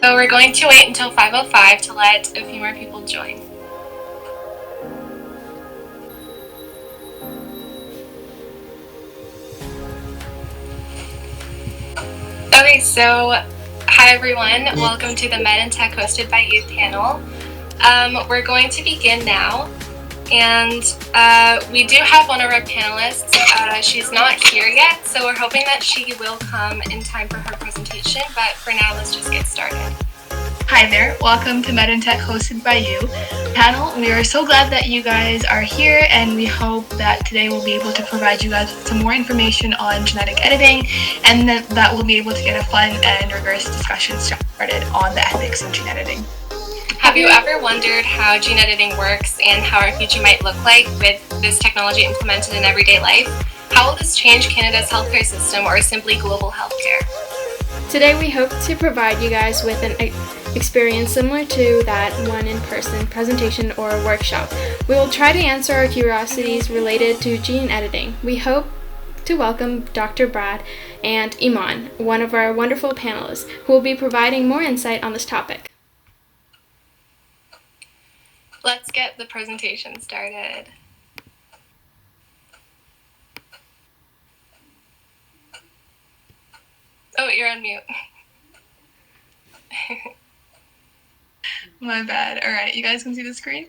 So we're going to wait until 5:05 to let a few more people join. Okay, so hi everyone. Welcome to the Med and Tech hosted by You panel. We're going to begin now. And we do have one of our panelists. She's not here yet, so we're hoping that she will come in time for her presentation. But for now, let's just get started. Hi there, welcome to Med and Tech hosted by You panel. We are so glad that you guys are here, and we hope that today we'll be able to provide you guys with some more information on genetic editing, and that we'll be able to get a fun and rigorous discussion started on the ethics of gene editing. Have you ever wondered how gene editing works and how our future might look like with this technology implemented in everyday life? How will this change Canada's healthcare system or simply global healthcare? Today we hope to provide you guys with an experience similar to that one in-person presentation or workshop. We will try to answer our curiosities related to gene editing. We hope to welcome Dr. Brad and Iman, one of our wonderful panelists, who will be providing more insight on this topic. Let's get the presentation started. Oh, you're on mute. My bad. All right, you guys can see the screen?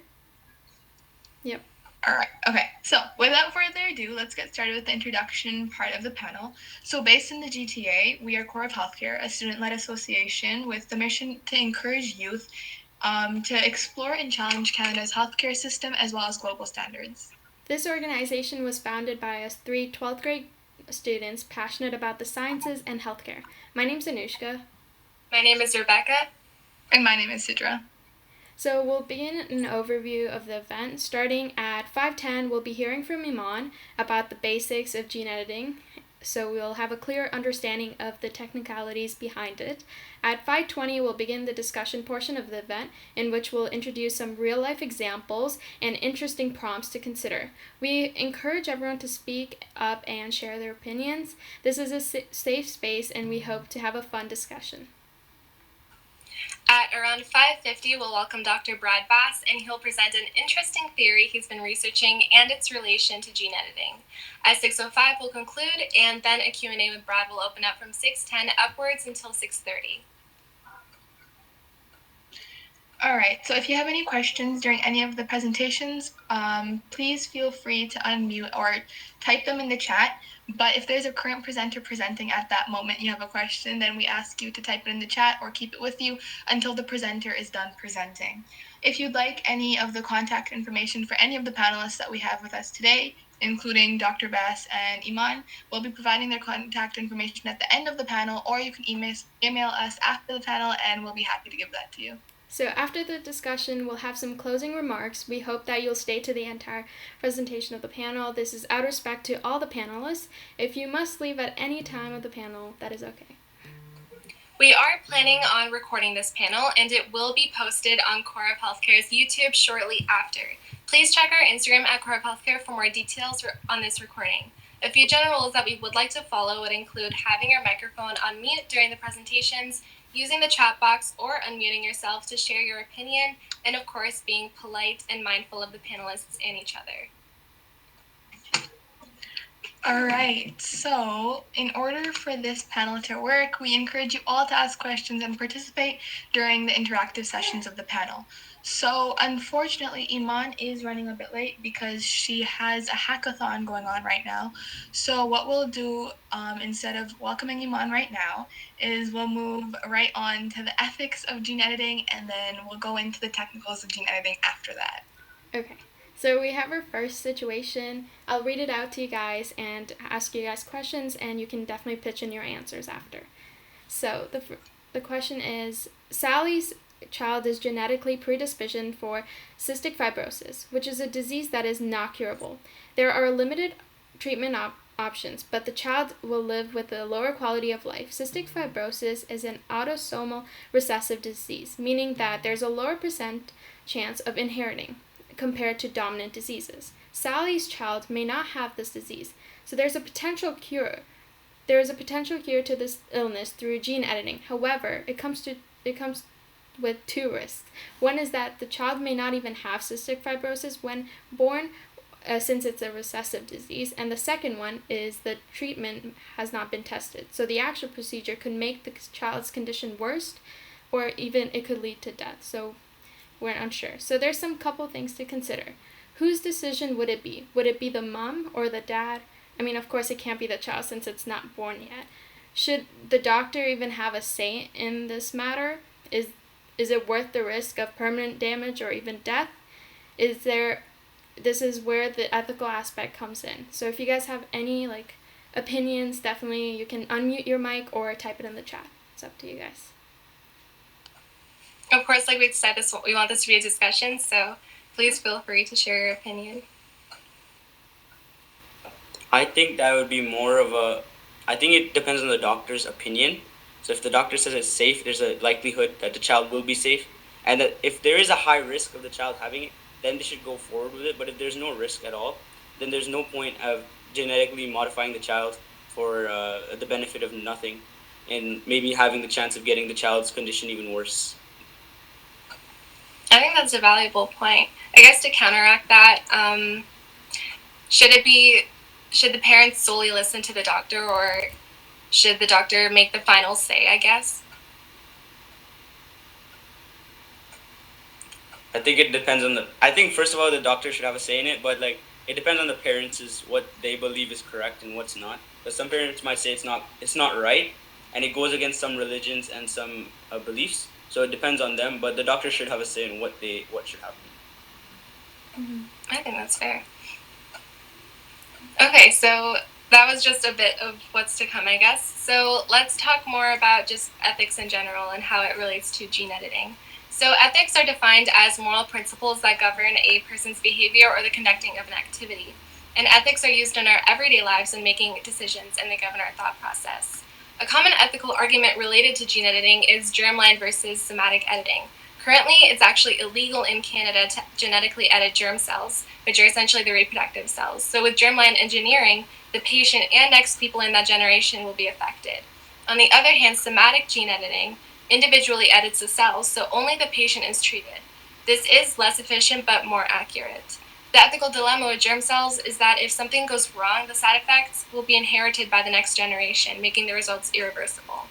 Yep. All right, okay. So without further ado, let's get started with the introduction part of the panel. So based in the GTA, we are Core of Healthcare, a student-led association with the mission to encourage youth to explore and challenge Canada's healthcare system as well as global standards. This organization was founded by us 3 12th grade students passionate about the sciences and healthcare. My name's Anushka. My name is Rebecca. And my name is Sidra. So we'll begin an overview of the event. Starting at 5:10, we'll be hearing from Iman about the basics of gene editing, so we'll have a clear understanding of the technicalities behind it. At 5:20, we'll begin the discussion portion of the event, in which we'll introduce some real-life examples and interesting prompts to consider. We encourage everyone to speak up and share their opinions. This is a safe space, and we hope to have a fun discussion. At around 5:50, we'll welcome Dr. Brad Bass, and he'll present an interesting theory he's been researching and its relation to gene editing. At 6:05, we'll conclude, and then a Q&A with Brad will open up from 6:10 upwards until 6:30. All right, so if you have any questions during any of the presentations, please feel free to unmute or type them in the chat. But if there's a current presenter presenting at that moment you have a question, then we ask you to type it in the chat or keep it with you until the presenter is done presenting. If you'd like any of the contact information for any of the panelists that we have with us today, including Dr. Bass and Iman, we'll be providing their contact information at the end of the panel, or you can email us after the panel and we'll be happy to give that to you. So after the discussion, we'll have some closing remarks. We hope that you'll stay to the entire presentation of the panel. This is out of respect to all the panelists. If you must leave at any time of the panel, that is okay. We are planning on recording this panel, and it will be posted on Core of Healthcare's YouTube shortly after. Please check our Instagram at Core of Healthcare for more details on this recording. A few general rules that we would like to follow would include having your microphone on mute during the presentations, using the chat box or unmuting yourself to share your opinion, and of course being polite and mindful of the panelists and each other. All right, so in order for this panel to work, we encourage you all to ask questions and participate during the interactive sessions of the panel. So unfortunately, Iman is running a bit late because she has a hackathon going on right now. So what we'll do, instead of welcoming Iman right now, is we'll move right on to the ethics of gene editing, and then we'll go into the technicals of gene editing after that. Okay. So we have our first situation. I'll read it out to you guys and ask you guys questions, and you can definitely pitch in your answers after. So the question is, Sally's child is genetically predisposed for cystic fibrosis, which is a disease that is not curable. There are limited treatment options, but the child will live with a lower quality of life. Cystic fibrosis is an autosomal recessive disease, meaning that there's a lower percent chance of inheriting compared to dominant diseases. Sally's child may not have this disease, so there is a potential cure to this illness through gene editing. However, it comes it comes with two risks. One is that the child may not even have cystic fibrosis when born, since it's a recessive disease, and the second one is the treatment has not been tested. So the actual procedure could make the child's condition worse, or even it could lead to death. So we're unsure. So there's some couple things to consider. Whose decision would it be? Would it be the mom or the dad? I mean, of course, it can't be the child since it's not born yet. Should the doctor even have a say in this matter? Is it worth the risk of permanent damage or even death? This is where the ethical aspect comes in. So if you guys have any opinions, definitely you can unmute your mic or type it in the chat. It's up to you guys. Of course, like we said, we want this to be a discussion, so please feel free to share your opinion. I think that would be I think it depends on the doctor's opinion. So if the doctor says it's safe, there's a likelihood that the child will be safe. And that if there is a high risk of the child having it, then they should go forward with it. But if there's no risk at all, then there's no point of genetically modifying the child for the benefit of nothing, and maybe having the chance of getting the child's condition even worse. I think that's a valuable point. I guess to counteract that, should the parents solely listen to the doctor, or should the doctor make the final say, I guess? I think it depends on I think first of all the doctor should have a say in it, but it depends on the parents is what they believe is correct and what's not. Because some parents might say it's not right, and it goes against some religions and some beliefs. So it depends on them, but the doctor should have a say in what should happen. Mm-hmm. I think that's fair. Okay, so that was just a bit of what's to come, I guess. So let's talk more about just ethics in general and how it relates to gene editing. So ethics are defined as moral principles that govern a person's behavior or the conducting of an activity. And ethics are used in our everyday lives in making decisions, and they govern our thought process. A common ethical argument related to gene editing is germline versus somatic editing. Currently, it's actually illegal in Canada to genetically edit germ cells, which are essentially the reproductive cells. So with germline engineering, the patient and next people in that generation will be affected. On the other hand, somatic gene editing individually edits the cells, so only the patient is treated. This is less efficient but more accurate. The ethical dilemma with germ cells is that if something goes wrong, the side effects will be inherited by the next generation, making the results irreversible.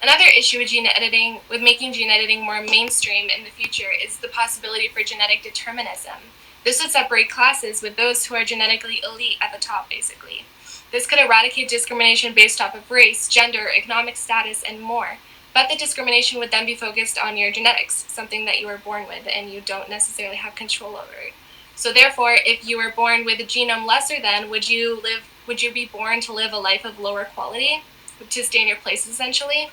Another issue with making gene editing more mainstream in the future is the possibility for genetic determinism. This would separate classes with those who are genetically elite at the top, basically. This could eradicate discrimination based off of race, gender, economic status, and more. But the discrimination would then be focused on your genetics, something that you were born with and you don't necessarily have control over. So therefore, if you were born with a genome lesser than, would you be born to live a life of lower quality, to stay in your place essentially?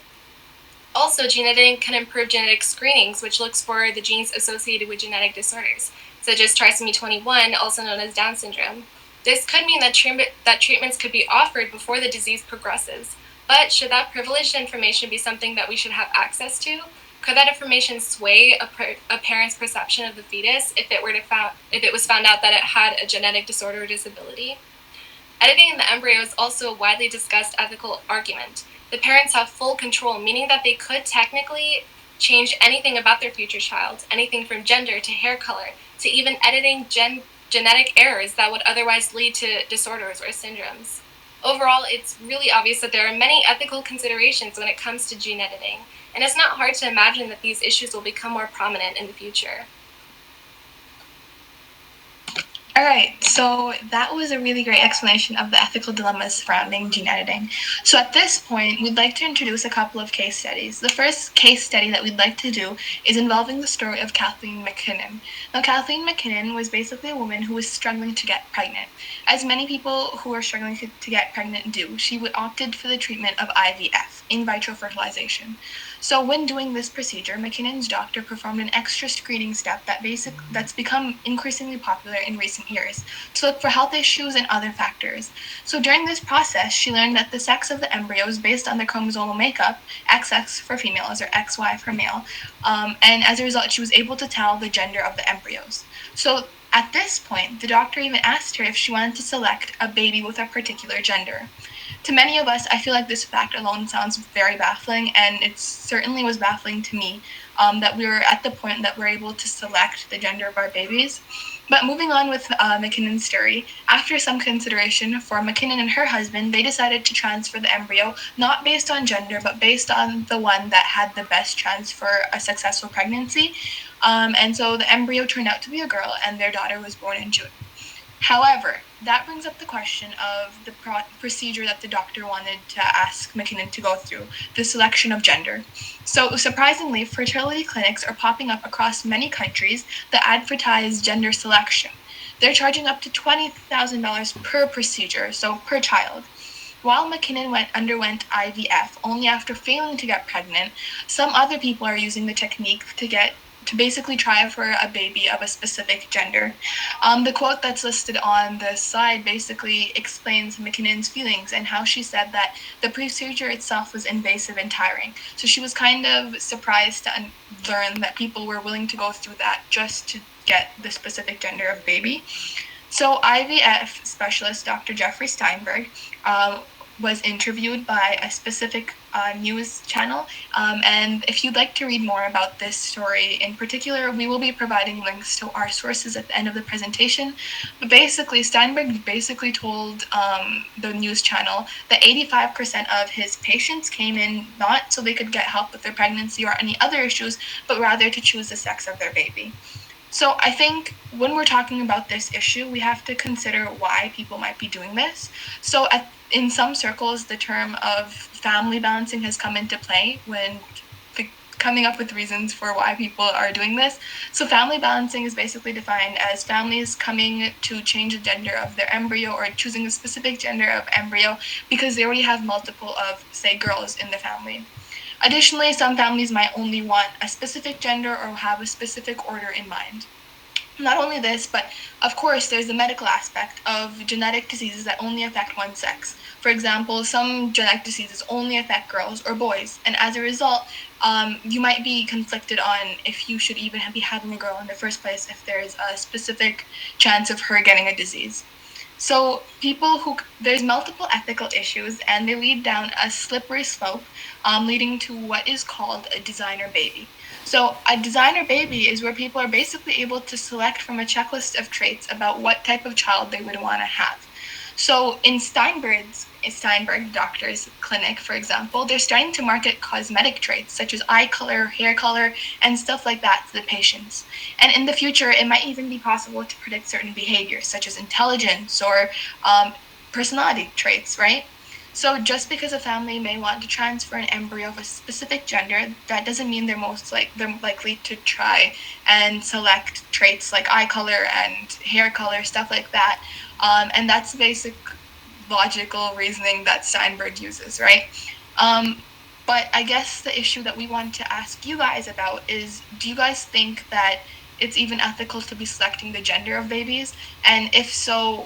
Also, gene editing can improve genetic screenings, which looks for the genes associated with genetic disorders, such as trisomy 21, also known as Down syndrome. This could mean that treatments could be offered before the disease progresses. But should that privileged information be something that we should have access to? Could that information sway a parent's perception of the fetus if it was found out that it had a genetic disorder or disability? Editing in the embryo is also a widely discussed ethical argument. The parents have full control, meaning that they could technically change anything about their future child, anything from gender to hair color, to even editing genetic errors that would otherwise lead to disorders or syndromes. Overall, it's really obvious that there are many ethical considerations when it comes to gene editing, and it's not hard to imagine that these issues will become more prominent in the future. All right, so that was a really great explanation of the ethical dilemmas surrounding gene editing. So at this point, we'd like to introduce a couple of case studies. The first case study that we'd like to do is involving the story of Kathleen McKinnon. Now, Kathleen McKinnon was basically a woman who was struggling to get pregnant. As many people who are struggling to get pregnant do, she opted for the treatment of IVF, in vitro fertilization. So when doing this procedure, McKinnon's doctor performed an extra screening step that's become increasingly popular in recent years to look for health issues and other factors. So during this process, she learned that the sex of the embryos based on their chromosomal makeup, XX for females or XY for male, and as a result, she was able to tell the gender of the embryos. So at this point, the doctor even asked her if she wanted to select a baby with a particular gender. To many of us, I feel like this fact alone sounds very baffling, and it certainly was baffling to me that we were at the point that we're able to select the gender of our babies. But moving on with McKinnon's story, after some consideration for McKinnon and her husband, they decided to transfer the embryo not based on gender, but based on the one that had the best chance for a successful pregnancy. And so the embryo turned out to be a girl, and their daughter was born in June. However, that brings up the question of the procedure that the doctor wanted to ask McKinnon to go through, the selection of gender. So, surprisingly, fertility clinics are popping up across many countries that advertise gender selection. They're charging up to $20,000 per procedure, so per child. While McKinnon underwent IVF only after failing to get pregnant, some other people are using the technique to basically try for a baby of a specific gender. The quote that's listed on the slide basically explains McKinnon's feelings and how she said that the procedure itself was invasive and tiring. So she was kind of surprised to learn that people were willing to go through that just to get the specific gender of baby. So IVF specialist Dr. Jeffrey Steinberg was interviewed by a specific news channel. And if you'd like to read more about this story in particular, we will be providing links to our sources at the end of the presentation. But basically, Steinberg basically told the news channel that 85% of his patients came in not so they could get help with their pregnancy or any other issues, but rather to choose the sex of their baby. So I think when we're talking about this issue, we have to consider why people might be doing this. So in some circles, the term of family balancing has come into play when coming up with reasons for why people are doing this. So family balancing is basically defined as families coming to change the gender of their embryo or choosing a specific gender of embryo because they already have multiple of, say, girls in the family. Additionally, some families might only want a specific gender or have a specific order in mind. Not only this, but of course, there's the medical aspect of genetic diseases that only affect one sex. For example, some genetic diseases only affect girls or boys, and as a result, you might be conflicted on if you should even be having a girl in the first place if there's a specific chance of her getting a disease. So there's multiple ethical issues, and they lead down a slippery slope, leading to what is called a designer baby. So a designer baby is where people are basically able to select from a checklist of traits about what type of child they would want to have. So in Steinberg Doctors Clinic, for example, they're starting to market cosmetic traits such as eye color, hair color, and stuff like that to the patients. And in the future, it might even be possible to predict certain behaviors such as intelligence or personality traits, right? So just because a family may want to transfer an embryo of a specific gender, that doesn't mean they're likely to try and select traits like eye color and hair color, stuff like that. And that's the basic logical reasoning that Steinberg uses, right? But I guess the issue that we want to ask you guys about is, do you guys think that it's even ethical to be selecting the gender of babies? And if so,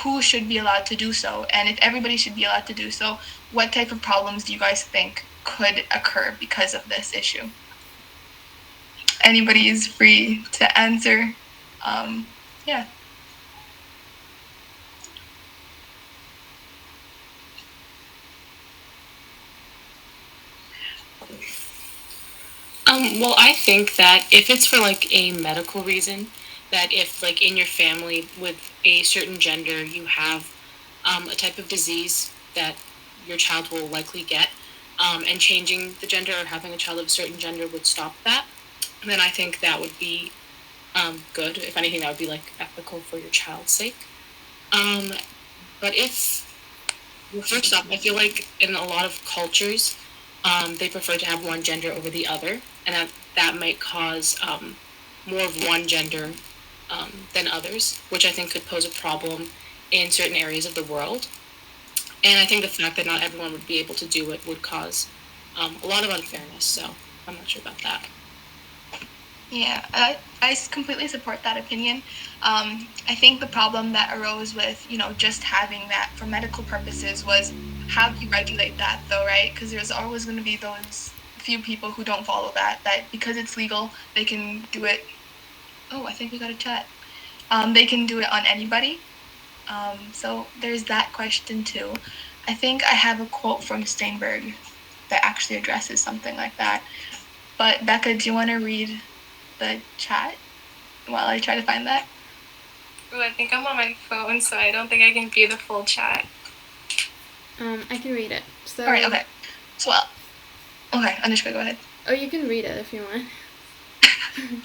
who should be allowed to do so? And if everybody should be allowed to do so, what type of problems do you guys think could occur because of this issue? Anybody is free to answer. Yeah. Well, I think that if it's for like a medical reason, that if like in your family with a certain gender you have a type of disease that your child will likely get, and changing the gender or having a child of a certain gender would stop that, then I think that would be good. If anything, that would be like ethical for your child's sake. Um, but if well, first off, I feel like in a lot of cultures, they prefer to have one gender over the other, and that might cause more of one gender than others, which I think could pose a problem in certain areas of the world. And I think the fact that not everyone would be able to do it would cause a lot of unfairness. So I'm not sure about that. Yeah, I completely support that opinion. I think the problem that arose with, just having that for medical purposes was how do you regulate that though, right? Because there's always going to be those few people who don't follow that because it's legal, they can do it. Oh, I think we got a chat. They can do it on anybody. So there's that question too. I think I have a quote from Steinberg that actually addresses something like that. But Becca, do you want to read the chat while I try to find that? Oh, I think I'm on my phone, so I don't think I can view the full chat. I can read it. So. All right. Okay. So, okay, Anushka, go ahead. Oh, you can read it if you want.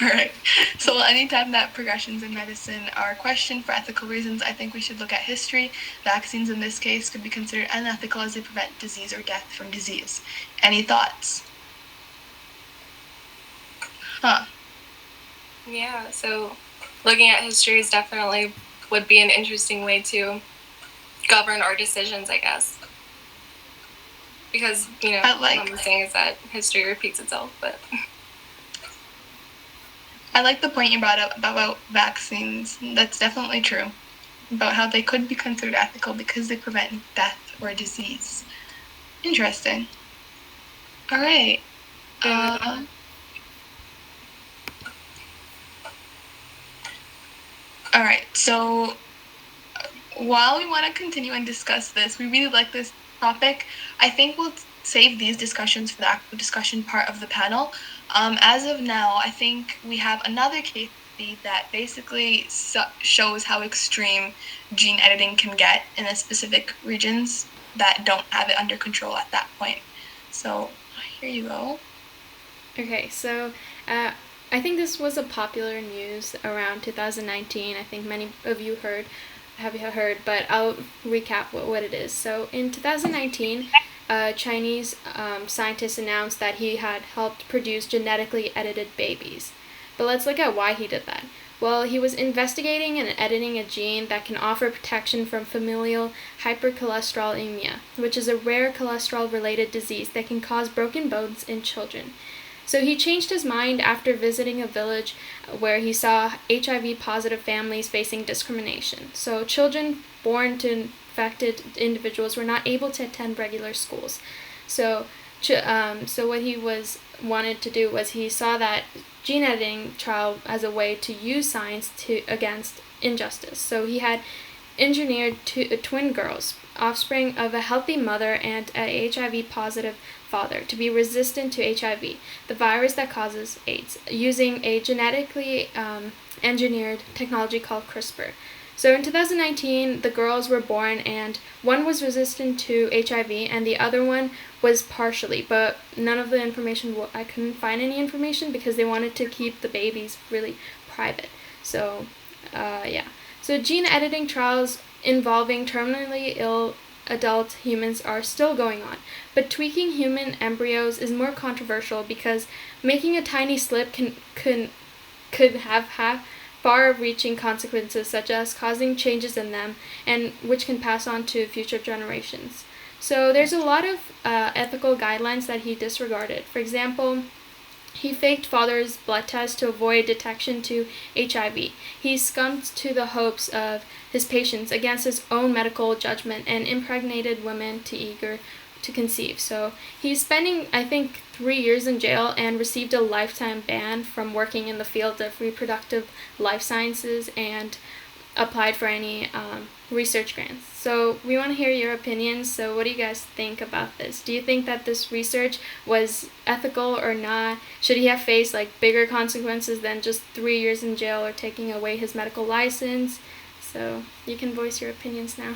All right. So anytime that progressions in medicine are questioned for ethical reasons, I think we should look at history. Vaccines in this case could be considered unethical as they prevent disease or death from disease. Any thoughts? Huh. Yeah, so looking at history is definitely would be an interesting way to govern our decisions, I guess. Because, what I'm saying is that history repeats itself, but... I like the point you brought up about vaccines. That's definitely true. About how they could be considered ethical because they prevent death or disease. Interesting. All right. All right. So while we want to continue and discuss this, we really like this topic. I think we'll save these discussions for the actual discussion part of the panel. As of now, I think we have another case that basically shows how extreme gene editing can get in the specific regions that don't have it under control at that point. So here you go. Okay, so I think this was a popular news around 2019. I think many of you have heard, but I'll recap what it is. So in 2019, Chinese scientist announced that he had helped produce genetically edited babies. But let's look at why he did that. Well, he was investigating and editing a gene that can offer protection from familial hypercholesterolemia, which is a rare cholesterol-related disease that can cause broken bones in children. So he changed his mind after visiting a village where he saw HIV-positive families facing discrimination. So children born to infected individuals were not able to attend regular schools. So what he wanted to do was he saw that gene editing trial as a way to use science against injustice. So he had engineered twin girls, offspring of a healthy mother and a HIV-positive father, to be resistant to HIV, the virus that causes AIDS, using a genetically engineered technology called CRISPR. So in 2019, the girls were born, and one was resistant to HIV, and the other one was partially, but none of the information, I couldn't find any information because they wanted to keep the babies really private. So, yeah. So gene editing trials involving terminally ill adult humans are still going on, but tweaking human embryos is more controversial because making a tiny slip could have far-reaching consequences, such as causing changes in them, and which can pass on to future generations. So there's a lot of ethical guidelines that he disregarded. For example, he faked father's blood test to avoid detection to HIV. He succumbed to the hopes of his patients against his own medical judgment and impregnated women too eager to conceive. So he's spending, I think, 3 years in jail and received a lifetime ban from working in the field of reproductive life sciences and applied for any research grants. So we want to hear your opinions. So what do you guys think about this? Do you think that this research was ethical or not? Should he have faced bigger consequences than just 3 years in jail or taking away his medical license? So you can voice your opinions now.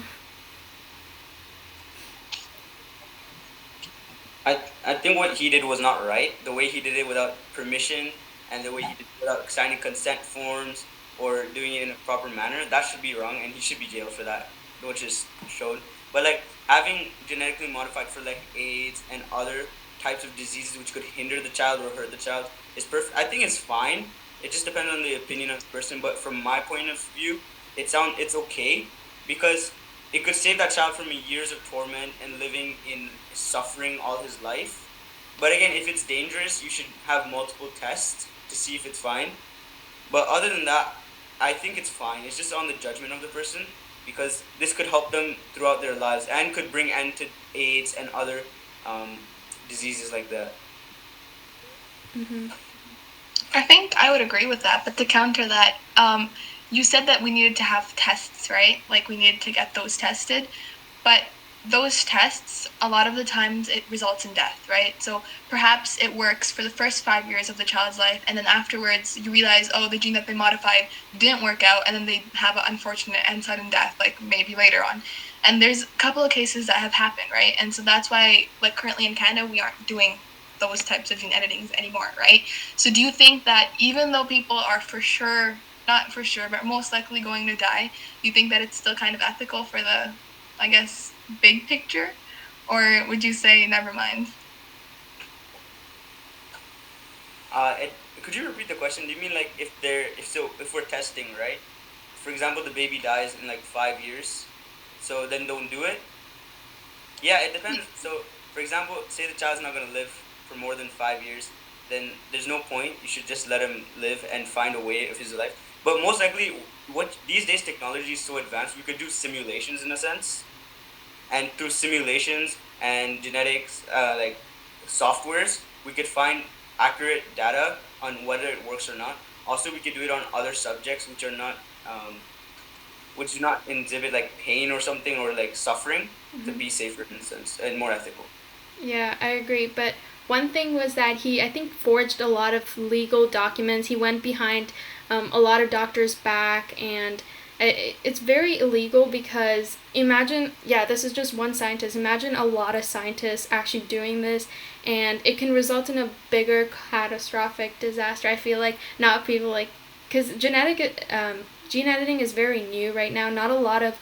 I think what he did was not right. The way he did it without permission and the way he did it without signing consent forms or doing it in a proper manner, that should be wrong, and he should be jailed for that, which is shown. But having genetically modified for AIDS and other types of diseases which could hinder the child or hurt the child is perfect. I think it's fine. It just depends on the opinion of the person. But from my point of view, it's okay because it could save that child from years of torment and living in suffering all his life. But again, if it's dangerous, you should have multiple tests to see if it's fine. But other than that, I think it's fine. It's just on the judgment of the person, because this could help them throughout their lives and could bring end to AIDS and other diseases like that. Mm-hmm. I think I would agree with that, but to counter that, you said that we needed to have tests, right? We needed to get those tested. But those tests, a lot of the times it results in death, right? So perhaps it works for the first 5 years of the child's life, and then afterwards you realize, oh, the gene that they modified didn't work out, and then they have an unfortunate and sudden death, like maybe later on. And there's a couple of cases that have happened, right? And so that's why, like currently in Canada, we aren't doing those types of gene editings anymore, right? So do you think that even though people are for sure, not for sure, but most likely going to die, do you think that it's still kind of ethical for the, I guess, big picture? Or would you say never mind? Could you repeat the question? Do you mean like if we're testing, right? For example, the baby dies in like 5 years, so then don't do it? Yeah, it depends. So, for example, say the child's not gonna live for more than 5 years, then there's no point. You should just let him live and find a way of his life. But most likely, what these days technology is so advanced, we could do simulations in a sense, and through simulations and genetics, like softwares, we could find accurate data on whether it works or not. Also, we could do it on other subjects which are not, which do not exhibit like pain or something or like suffering, to be safer in a sense and more ethical. Yeah, I agree. But one thing was that he, I think, forged a lot of legal documents. He went behind a lot of doctors' back, and it's very illegal because imagine, yeah, this is just one scientist. Imagine a lot of scientists actually doing this, and it can result in a bigger catastrophic disaster. I feel like not people like, because gene editing is very new right now. Not a lot of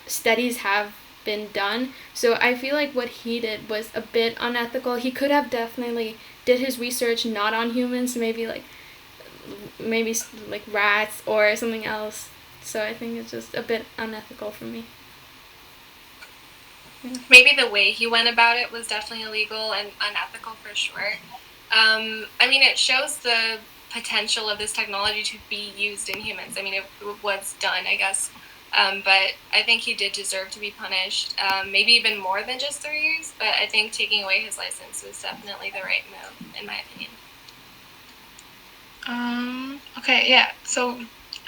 studies have been done. So I feel like what he did was a bit unethical. He could have definitely did his research not on humans, maybe like rats or something else. So I think it's just a bit unethical for me. Maybe the way he went about it was definitely illegal and unethical for sure. I mean, it shows the potential of this technology to be used in humans. I mean, it was done, I guess. But I think he did deserve to be punished, maybe even more than just 3 years. But I think taking away his license was definitely the right move, in my opinion. Okay, yeah. So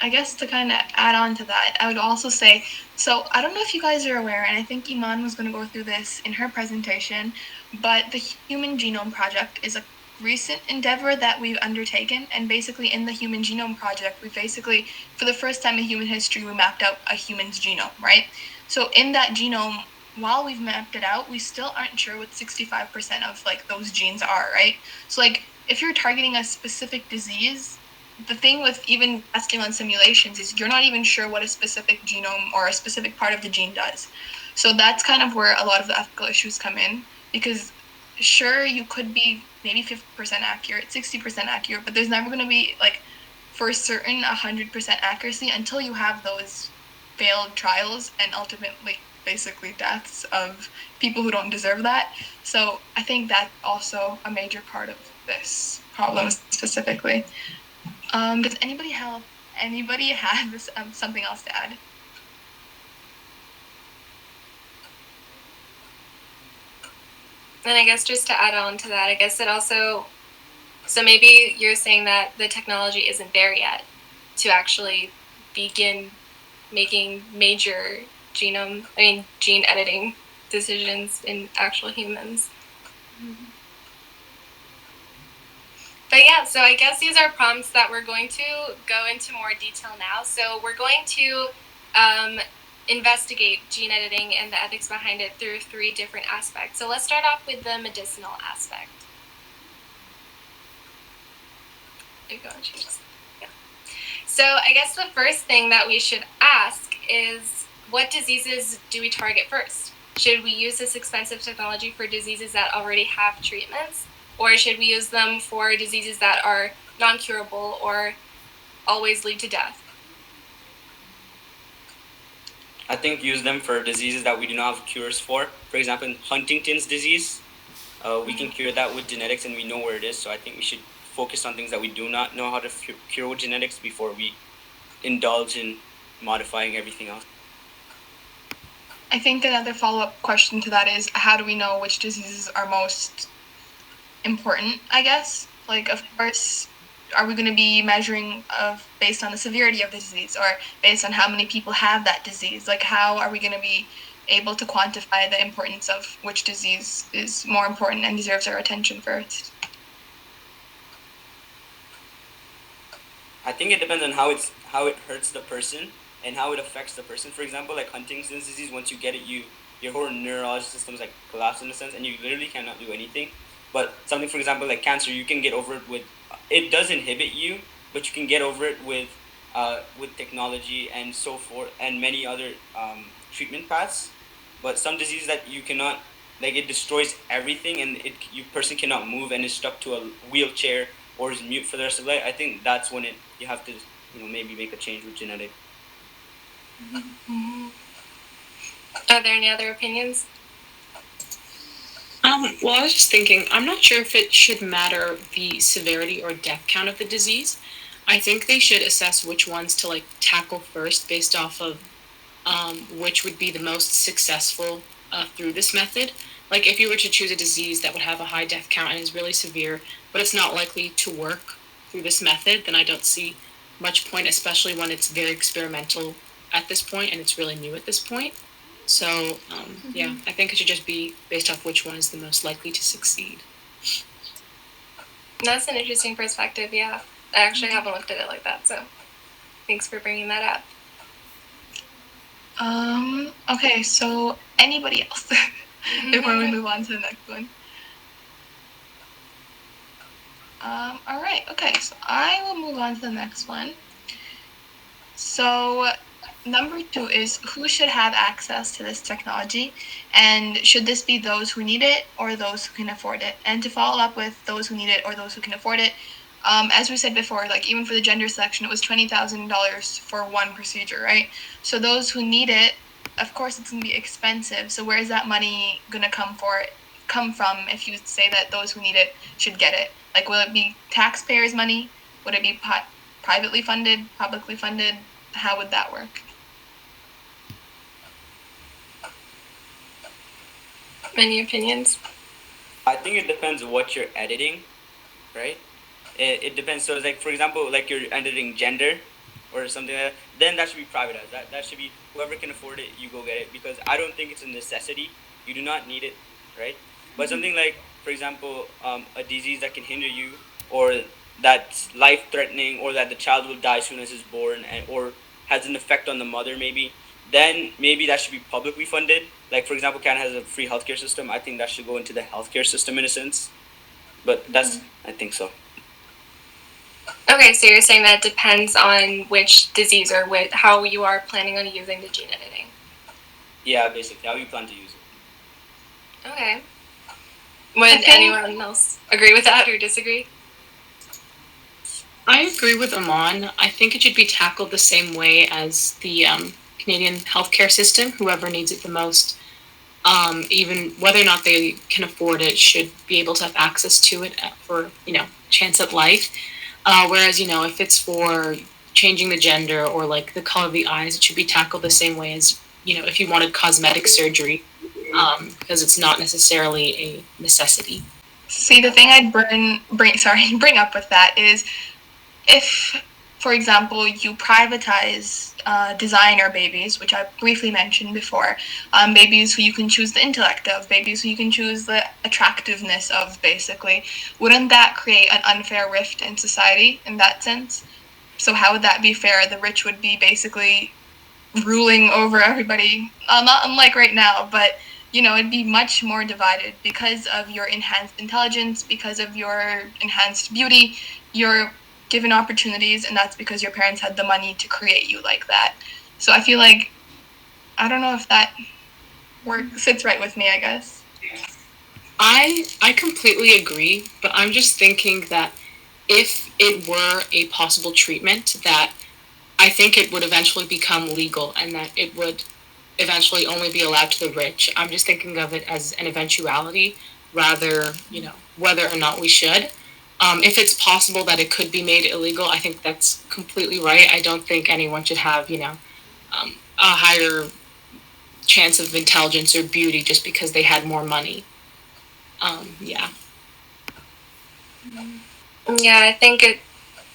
I guess to kind of add on to that, I would also say, so I don't know if you guys are aware, and I think Iman was going to go through this in her presentation, but the Human Genome Project is a recent endeavor that we've undertaken, and basically in the Human Genome Project, we basically, for the first time in human history, we mapped out a human's genome, right? So in that genome, while we've mapped it out, we still aren't sure what 65% of like those genes are, right? So like if you're targeting a specific disease, the thing with even testing on simulations is you're not even sure what a specific genome or a specific part of the gene does. So that's kind of where a lot of the ethical issues come in, because sure, you could be maybe 50% accurate, 60% accurate, but there's never going to be like for certain 100% accuracy until you have those failed trials and ultimately basically deaths of people who don't deserve that. So I think that's also a major part of this problem specifically. Does anybody have something else to add? And I guess just to add on to that, I guess it also, so maybe you're saying that the technology isn't there yet to actually begin making major gene editing decisions in actual humans. But yeah, so I guess these are prompts that we're going to go into more detail now. So we're going to investigate gene editing and the ethics behind it through 3 different aspects. So let's start off with the medicinal aspect. Yeah. So I guess the first thing that we should ask is, what diseases do we target first? Should we use this expensive technology for diseases that already have treatments? Or should we use them for diseases that are non-curable or always lead to death? I think use them for diseases that we do not have cures for. For example, Huntington's disease, we can cure that with genetics and we know where it is. So I think we should focus on things that we do not know how to cure with genetics before we indulge in modifying everything else. I think another follow-up question to that is, how do we know which diseases are most important, I guess? Like, of course, are we going to be measuring based on the severity of the disease or based on how many people have that disease? Like, how are we going to be able to quantify the importance of which disease is more important and deserves our attention first. I think it depends on how it hurts the person and how it affects the person. For example, like Huntington's disease, once you get it, your whole neurological system is like collapsed in a sense, and you literally cannot do anything. But something, for example, like cancer, you can get over it with. It does inhibit you, but you can get over it with technology and so forth, and many other treatment paths. But some diseases that you cannot, like it destroys everything, and you person cannot move and is stuck to a wheelchair or is mute for the rest of life. I think that's when you have to maybe make a change with genetic. Are there any other opinions? Well, I was just thinking, I'm not sure if it should matter the severity or death count of the disease. I think they should assess which ones to like tackle first based off of which would be the most successful through this method. Like if you were to choose a disease that would have a high death count and is really severe, but it's not likely to work through this method, then I don't see much point, especially when it's very experimental at this point and it's really new at this point. So yeah, I think it should just be based off which one is the most likely to succeed. That's an interesting perspective, yeah. I actually haven't looked at it like that, so thanks for bringing that up. Okay, so anybody else before we move on to the next one? All right, okay, so I will move on to the next one. So number 2 is who should have access to this technology, and should this be those who need it or those who can afford it? And to follow up with those who need it or those who can afford it, as we said before, like even for the gender selection, it was $20,000 for one procedure, right? So those who need it, of course, it's gonna be expensive. So where is that money gonna come from if you say that those who need it should get it? Like, will it be taxpayers' money? Would it be privately funded, publicly funded? How would that work? Any opinions? I think it depends on what you're editing, right? It depends. So it's like, for example, like you're editing gender or something like that, then that should be privatized. That should be whoever can afford it, you go get it, because I don't think it's a necessity. You do not need it, right? But something like, for example, a disease that can hinder you, or that's life-threatening, or that the child will die as soon as it's born, or has an effect on the mother, then maybe that should be publicly funded. Like, for example, Canada has a free healthcare system. I think that should go into the healthcare system in a sense. But I think so. Okay, so you're saying that depends on which disease or how you are planning on using the gene editing. Yeah, basically, how you plan to use it. Okay. Would anyone else agree with that or disagree? I agree with Aman. I think it should be tackled the same way as the Canadian healthcare system. Whoever needs it the most, even whether or not they can afford it, should be able to have access to it for chance at life. Whereas if it's for changing the gender or like the color of the eyes, it should be tackled the same way as if you wanted cosmetic surgery, because it's not necessarily a necessity. See, the thing I'd bring up with that is, if, for example, you privatize designer babies, which I briefly mentioned before, babies who you can choose the intellect of, babies who you can choose the attractiveness of, basically, wouldn't that create an unfair rift in society in that sense? So how would that be fair? The rich would be basically ruling over everybody, not unlike right now, but it'd be much more divided because of your enhanced intelligence, because of your enhanced beauty. You're given opportunities, and that's because your parents had the money to create you like that. So I feel like, I don't know if that sits right with me, I guess. I completely agree, but I'm just thinking that if it were a possible treatment, that I think it would eventually become legal and that it would eventually only be allowed to the rich. I'm just thinking of it as an eventuality rather, whether or not we should. If it's possible that it could be made illegal, I think that's completely right. I don't think anyone should have, a higher chance of intelligence or beauty just because they had more money. Yeah. Yeah, I think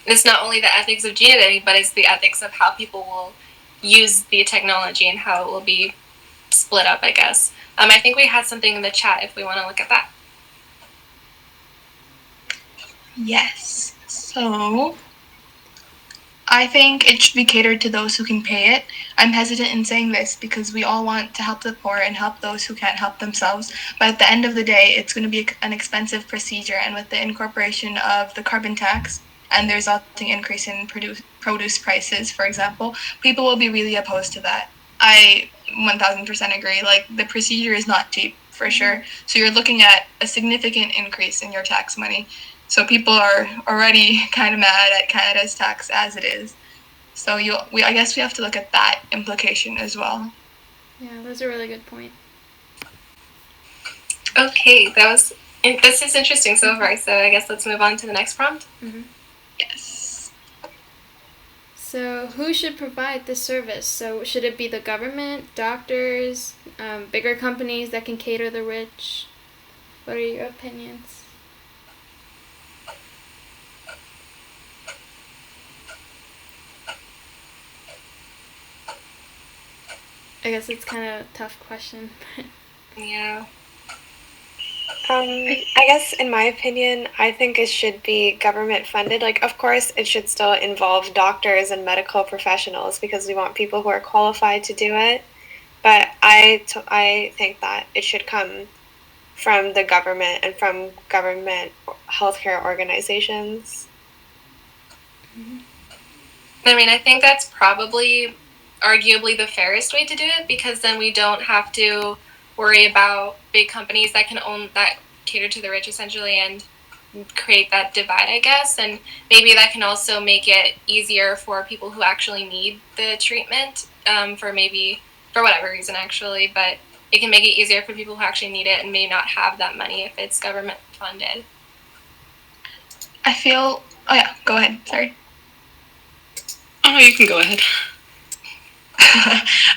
it's not only the ethics of gene editing, but it's the ethics of how people will use the technology and how it will be split up, I guess. I think we had something in the chat if we want to look at that. Yes. So I think it should be catered to those who can pay it. I'm hesitant in saying this because we all want to help the poor and help those who can't help themselves. But at the end of the day, it's going to be an expensive procedure. And with the incorporation of the carbon tax and the resulting increase in produce prices, for example, people will be really opposed to that. I 1000% agree. Like, the procedure is not cheap, for sure. So you're looking at a significant increase in your tax money. So people are already kind of mad at Canada's tax as it is. So I guess we have to look at that implication as well. Yeah, that's a really good point. Okay, this is interesting so far. So I guess let's move on to the next prompt. Mm-hmm. Yes. So who should provide this service? So should it be the government, doctors, bigger companies that can cater the rich? What are your opinions? I guess it's kind of a tough question. Yeah. I guess in my opinion, I think it should be government funded. Like, of course, it should still involve doctors and medical professionals because we want people who are qualified to do it. But I think that it should come from the government and from government healthcare organizations. I mean, I think that's probably arguably the fairest way to do it because then we don't have to worry about big companies that cater to the rich essentially and create that divide, I guess. And maybe that can also make it easier for people who actually need the treatment for whatever reason actually, but it can make it easier for people who actually need it and may not have that money if it's government funded. Oh yeah, go ahead, sorry. Oh, you can go ahead.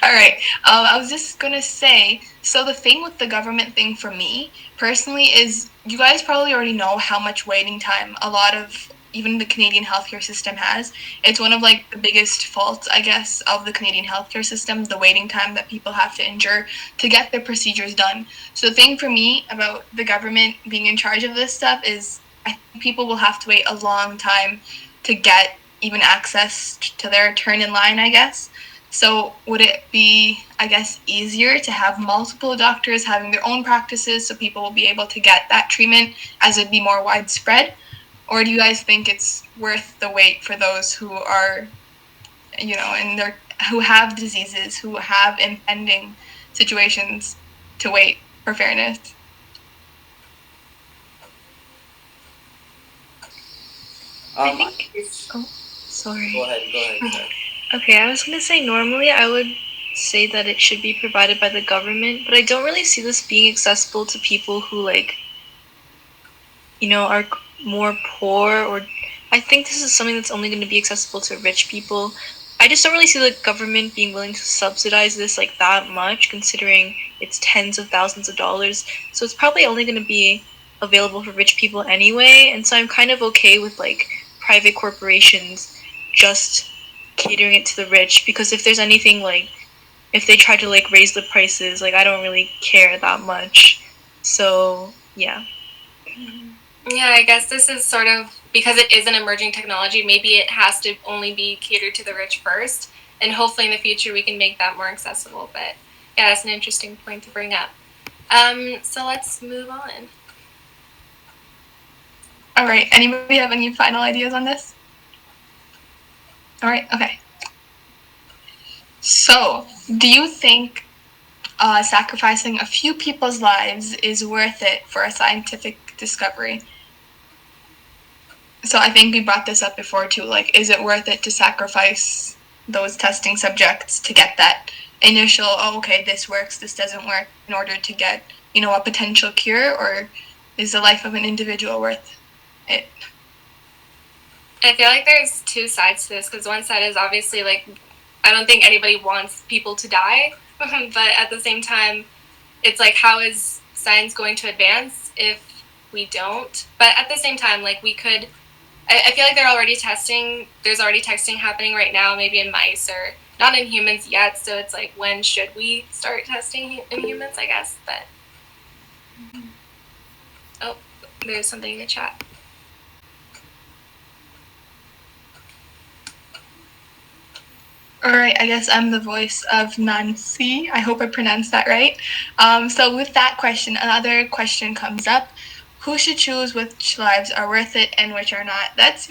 All right. I was just going to say, so the thing with the government thing for me personally is you guys probably already know how much waiting time a lot of even the Canadian healthcare system has. It's one of like the biggest faults, I guess, of the Canadian healthcare system, the waiting time that people have to endure to get their procedures done. So the thing for me about the government being in charge of this stuff is I think people will have to wait a long time to get even access to their turn in line, I guess. So would it be, I guess, easier to have multiple doctors having their own practices so people will be able to get that treatment as it'd be more widespread? Or do you guys think it's worth the wait for those who are, who have diseases, who have impending situations to wait for fairness? Sorry. Go ahead. Sorry. Okay, I was going to say normally I would say that it should be provided by the government, but I don't really see this being accessible to people who are more poor, or I think this is something that's only going to be accessible to rich people. I just don't really see the government being willing to subsidize this like that much, considering it's tens of thousands of dollars. So it's probably only going to be available for rich people anyway, and so I'm kind of okay with like private corporations just catering it to the rich, because if there's anything like if they try to like raise the prices, like I don't really care that much. So yeah. Yeah, I guess this is sort of because it is an emerging technology, maybe it has to only be catered to the rich first, and hopefully in the future we can make that more accessible. But yeah, that's an interesting point to bring up. So let's move on. All right, anybody have any final ideas on this? All right, okay. So, do you think sacrificing a few people's lives is worth it for a scientific discovery? So I think we brought this up before too, like, is it worth it to sacrifice those testing subjects to get that initial, oh, okay, this works, this doesn't work, in order to get, a potential cure, or is the life of an individual worth it? I feel like there's two sides to this, because one side is obviously like, I don't think anybody wants people to die, but at the same time, it's like, how is science going to advance if we don't? But at the same time, like, I feel like there's already testing happening right now, maybe in mice or not in humans yet. So it's like, when should we start testing in humans, I guess. But oh, there's something in the chat. All right, I guess I'm the voice of Nancy. I hope I pronounced that right. So with that question, another question comes up. Who should choose which lives are worth it and which are not? That's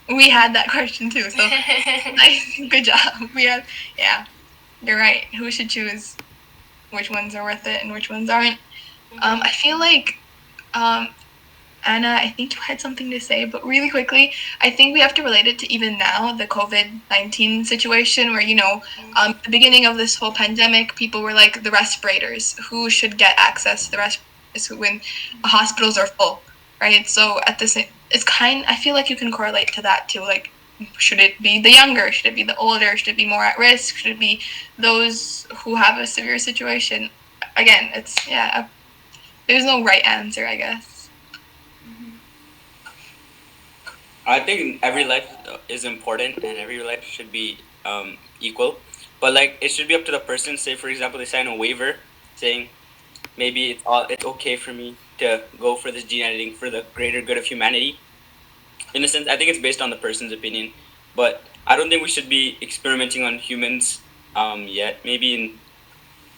we had that question too, so good job. Yeah, you're right. Who should choose which ones are worth it and which ones aren't? I feel like, Anna, I think you had something to say, but really quickly, I think we have to relate it to even now, the COVID-19 situation where, the beginning of this whole pandemic, people were like, the respirators, who should get access to the respirators when hospitals are full, right? So at the same, I feel like you can correlate to that too. Like, should it be the younger? Should it be the older? Should it be more at risk? Should it be those who have a severe situation? Again, there's no right answer, I guess. I think every life is important and every life should be equal. But like, it should be up to the person. Say, for example, they sign a waiver saying maybe it's okay for me to go for this gene editing for the greater good of humanity. In a sense, I think it's based on the person's opinion. But I don't think we should be experimenting on humans yet. Maybe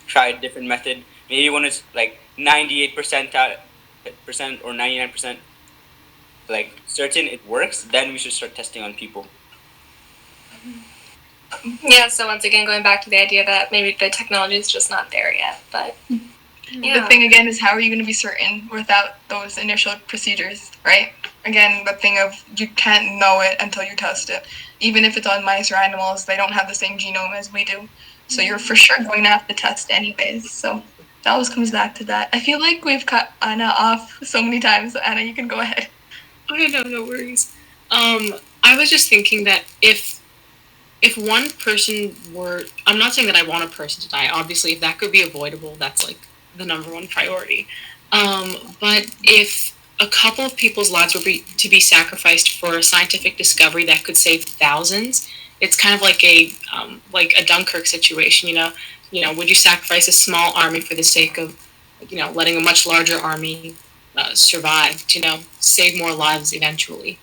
try a different method. Maybe when it's like 98% or 99% like certain it works, then we should start testing on people. Yeah, so once again, going back to the idea that maybe the technology is just not there yet. But the thing again is, how are you going to be certain without those initial procedures, right? Again, the thing of you can't know it until you test it. Even if it's on mice or animals, they don't have the same genome as we do. So you're for sure going to have to test anyways. So that always comes back to that. I feel like we've cut Anna off so many times. So Anna, you can go ahead. Okay, no worries. I was just thinking that if one person were, I'm not saying that I want a person to die. Obviously, if that could be avoidable, that's like the number one priority. But if a couple of people's lives were to be sacrificed for a scientific discovery that could save thousands, it's kind of like a Dunkirk situation. Would you sacrifice a small army for the sake of, letting a much larger army survive to save more lives eventually?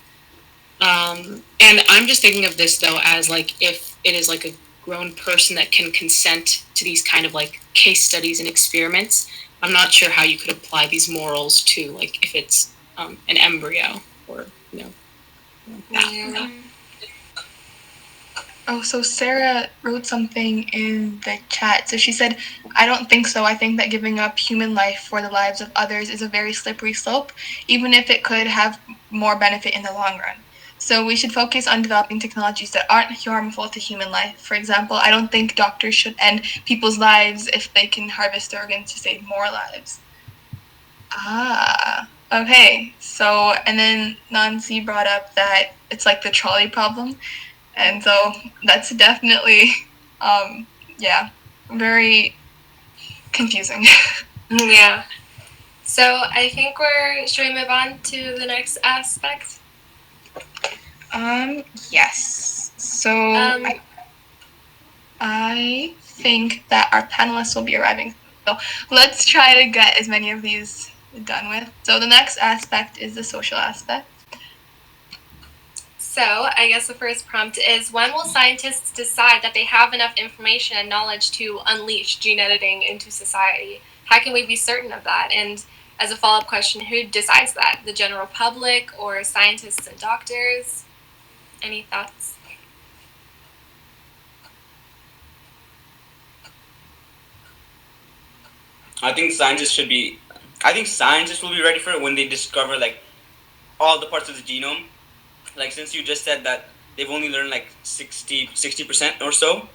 And I'm just thinking of this though as like, if it is like a grown person that can consent to these kind of like case studies and experiments, I'm not sure how you could apply these morals to like if it's an embryo or that. Oh, so Sarah wrote something in the chat. So she said, I don't think so. I think that giving up human life for the lives of others is a very slippery slope, even if it could have more benefit in the long run. So we should focus on developing technologies that aren't harmful to human life. For example, I don't think doctors should end people's lives if they can harvest organs to save more lives. Okay. So, and then Nancy brought up that it's like the trolley problem. And so that's definitely, very confusing. Yeah. So I think should we move on to the next aspect? Yes. So I think that our panelists will be arriving. So let's try to get as many of these done with. So the next aspect is the social aspect. So I guess the first prompt is, when will scientists decide that they have enough information and knowledge to unleash gene editing into society? How can we be certain of that? And as a follow-up question, who decides that? The general public or scientists and doctors? Any thoughts? I think scientists will be ready for it when they discover like all the parts of the genome. Like, since you just said that they've only learned like 60% or so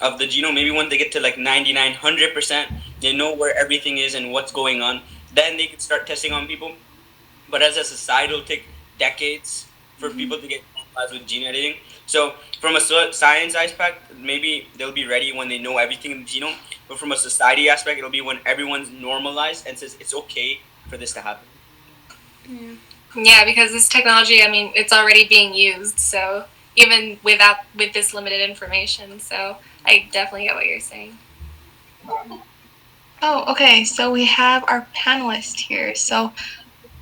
of the genome, maybe when they get to like 99, 100%, they know where everything is and what's going on, then they can start testing on people. But as a society, it'll take decades for people to get normalized with gene editing. So from a science aspect, maybe they'll be ready when they know everything in the genome. But from a society aspect, it'll be when everyone's normalized and says it's okay for this to happen. Yeah, because this technology, I mean, it's already being used. So even with this limited information. So I definitely get what you're saying. Oh, okay. So we have our panelist here. So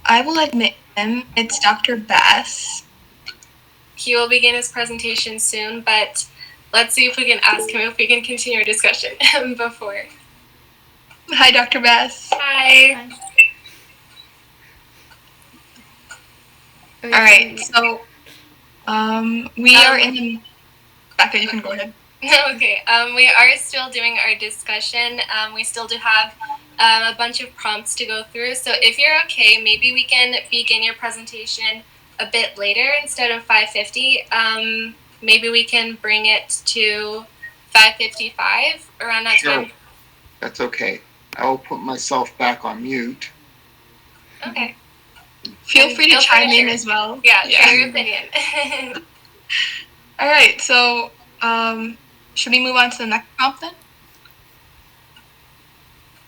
I will admit him. It's Dr. Bass. He will begin his presentation soon, but let's see if we can ask him if we can continue our discussion before. Hi, Dr. Bass. Hi. All right. So we are in the. Becca, you can go ahead. Okay. We are still doing our discussion. We still do have a bunch of prompts to go through. So if you're okay, maybe we can begin your presentation a bit later instead of 5:50. Maybe we can bring it to 5:55 around that Sure. time. That's okay. I'll put myself back on mute. Okay. Feel free to chime in as well. Yeah, share your opinion. All right. So should we move on to the next prompt then?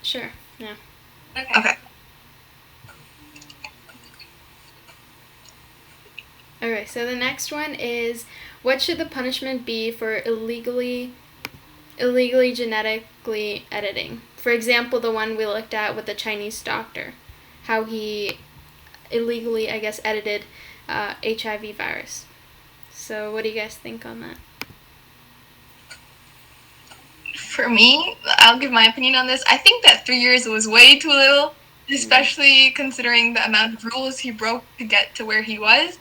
Sure. Yeah. Okay. Okay, so the next one is, what should the punishment be for illegally genetically editing? For example, the one we looked at with the Chinese doctor, how he illegally, I guess, edited HIV virus. So what do you guys think on that? For me, I'll give my opinion on this. I think that 3 years was way too little, especially considering the amount of rules he broke to get to where he was.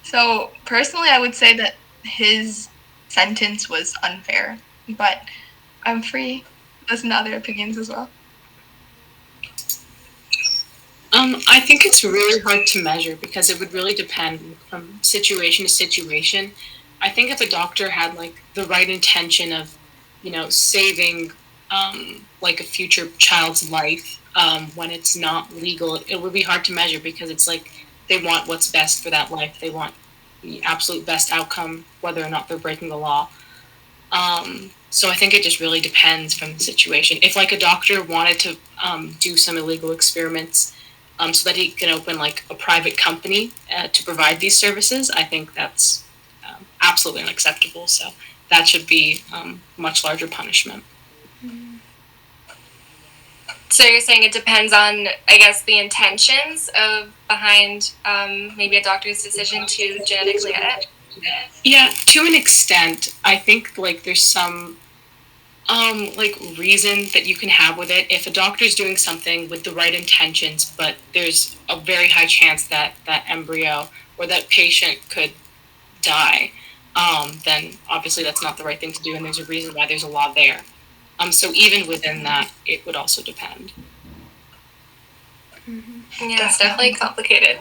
So personally, I would say that his sentence was unfair, but I'm free to listen to other opinions as well. I think it's really hard to measure because it would really depend from situation to situation. I think if a doctor had like the right intention of, saving like a future child's life when it's not legal, it would be hard to measure because it's like they want what's best for that life. They want the absolute best outcome, whether or not they're breaking the law. So I think it just really depends from the situation. If like a doctor wanted to do some illegal experiments so that he can open like a private company to provide these services, I think that's absolutely unacceptable. So that should be much larger punishment. So you're saying it depends on, I guess, the intentions behind maybe a doctor's decision to genetically edit? Yeah, to an extent. I think like there's some like reason that you can have with it. If a doctor's doing something with the right intentions, but there's a very high chance that that embryo or that patient could die, then obviously that's not the right thing to do, and there's a reason why there's a law there. So even within that, it would also depend. Yeah, it's definitely complicated.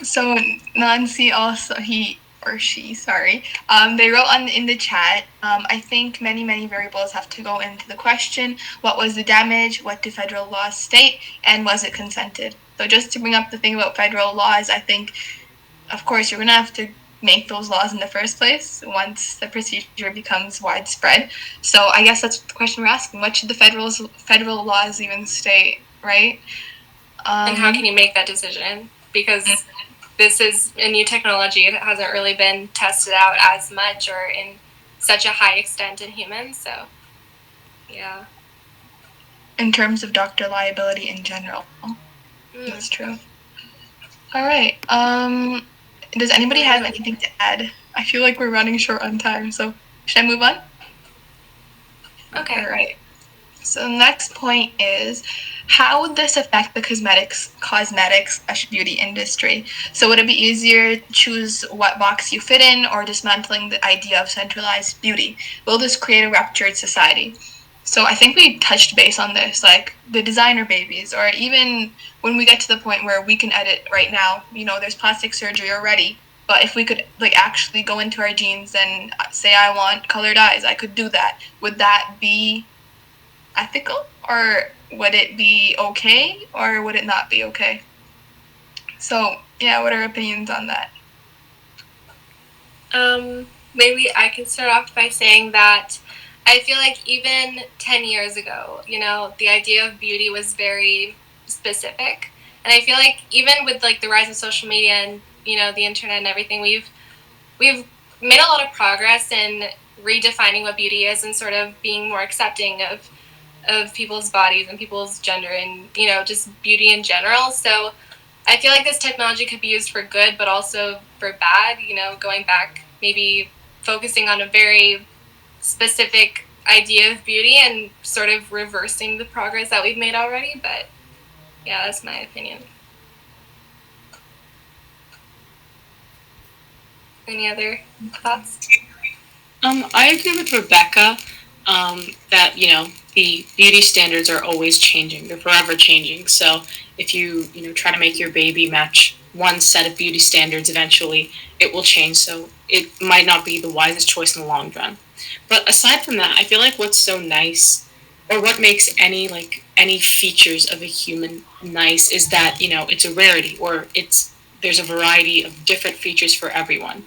So Nancy also, he or she, sorry, they wrote in the chat, I think many variables have to go into the question. What was the damage? What do federal laws state? And was it consented? So just to bring up the thing about federal laws, I think, of course, you're going to have to make those laws in the first place once the procedure becomes widespread. So I guess that's the question we're asking. What should the federal laws even state, right? And how can you make that decision? Because this is a new technology. It hasn't really been tested out as much or in such a high extent in humans. So, yeah. In terms of doctor liability in general. That's true. All right. Does anybody have anything to add? I feel like we're running short on time, so should I move on? Okay. All right. So the next point is, how would this affect the cosmetics/beauty industry? So would it be easier to choose what box you fit in, or dismantling the idea of centralized beauty? Will this create a ruptured society? So I think we touched base on this, like the designer babies, or even when we get to the point where we can edit right now, there's plastic surgery already. But if we could like actually go into our genes and say I want colored eyes, I could do that. Would that be ethical, or would it be okay, or would it not be okay? So yeah, what are your opinions on that? Maybe I can start off by saying that I feel like even 10 years ago, the idea of beauty was very specific. And I feel like even with like the rise of social media and, the internet and everything, we've made a lot of progress in redefining what beauty is and sort of being more accepting of people's bodies and people's gender and, you know, just beauty in general. So I feel like this technology could be used for good, but also for bad, you know, going back, maybe focusing on a very specific idea of beauty and sort of reversing the progress that we've made already. But yeah, that's my opinion. Any other thoughts? I agree with Rebecca that, you know, the beauty standards are always changing. They're forever changing. So if you know, try to make your baby match one set of beauty standards, eventually it will change. So it might not be the wisest choice in the long run. But aside from that, I feel like what's so nice, or what makes any features of a human nice, is that, you know, it's a rarity, or there's a variety of different features for everyone.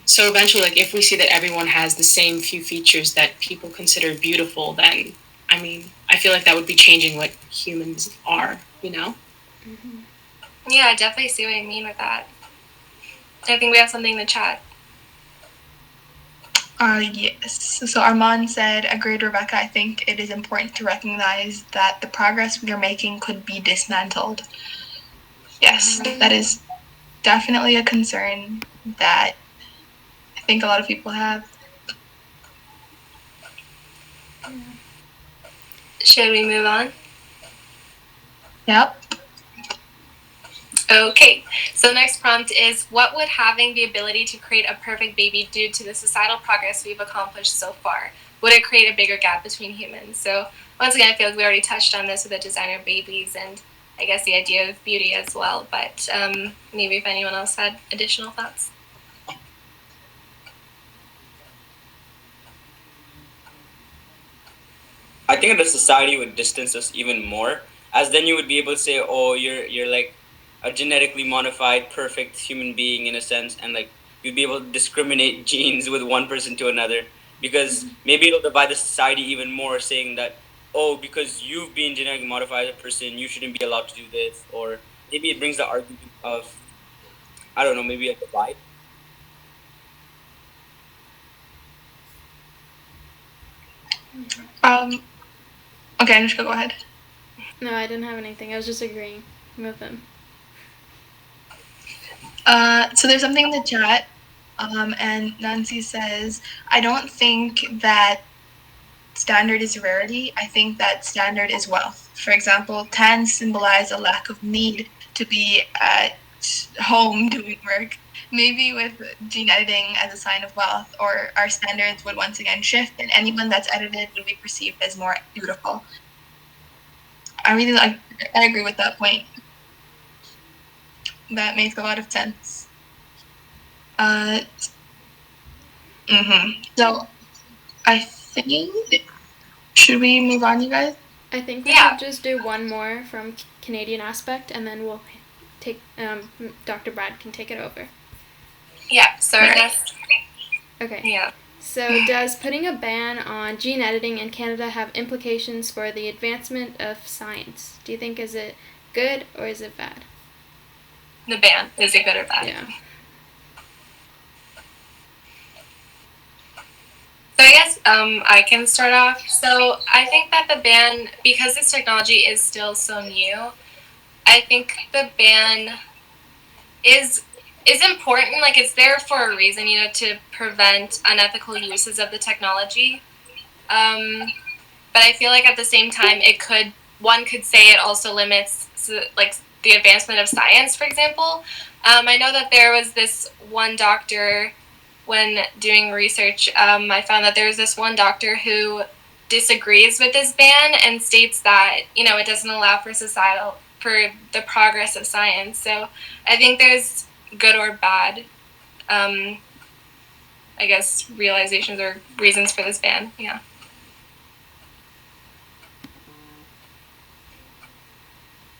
So eventually, like, if we see that everyone has the same few features that people consider beautiful, then, I mean, I feel like that would be changing what humans are, you know? Yeah, I definitely see what you mean with that. I think we have something in the chat. Yes. So Armand said, agreed, Rebecca. I think it is important to recognize that the progress we are making could be dismantled. Yes, that is definitely a concern that I think a lot of people have. Should we move on? Yep. Okay, so the next prompt is, what would having the ability to create a perfect baby do to the societal progress we've accomplished so far? Would it create a bigger gap between humans? So once again, I feel like we already touched on this with the designer babies and I guess the idea of beauty as well, but maybe if anyone else had additional thoughts. I think the society would distance us even more, as then you would be able to say, oh, you're like a genetically modified, perfect human being in a sense, and like you'd be able to discriminate genes with one person to another, because maybe it'll divide the society even more, saying that, oh, because you've been genetically modified as a person, you shouldn't be allowed to do this, or maybe it brings the argument of, I don't know, maybe a divide. Okay, Anushka, go ahead. No, I didn't have anything. I was just agreeing with him. So there's something in the chat, and Nancy says, I don't think that standard is rarity. I think that standard is wealth. For example, tans symbolize a lack of need to be at home doing work. Maybe with gene editing as a sign of wealth, or our standards would once again shift, and anyone that's edited would be perceived as more beautiful. I agree with that point. That makes a lot of sense. So I think, should we move on, you guys? I think we should just do one more from Canadian aspect, and then we'll take Dr. Brad can take it over. Yeah. So I guess. Okay. Yeah. So does putting a ban on gene editing in Canada have implications for the advancement of science? Do you think, is it good or is it bad? The ban, is it good or bad? Yeah. So I guess I can start off. So I think that the ban, because this technology is still so new, I think the ban is important. Like, it's there for a reason, you know, to prevent unethical uses of the technology. But I feel like at the same time, one could say it also limits like the advancement of science, for example. I know that there was this one doctor, when doing research, I found that there's this one doctor who disagrees with this ban and states that, you know, it doesn't allow for the progress of science. So I think there's good or bad, I guess, realizations or reasons for this ban. Yeah.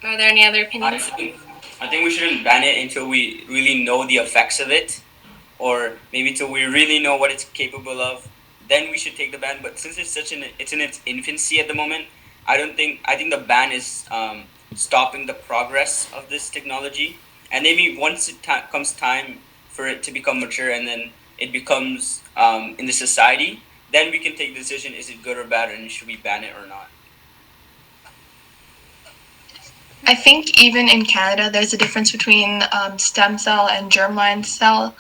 Are there any other opinions? I think we shouldn't ban it until we really know the effects of it, or maybe till we really know what it's capable of. Then we should take the ban. But since it's in its infancy at the moment, I think the ban is stopping the progress of this technology. And maybe once it comes time for it to become mature, and then it becomes in the society, then we can take the decision: is it good or bad, and should we ban it or not? I think even in Canada, there's a difference between stem cell and germline cell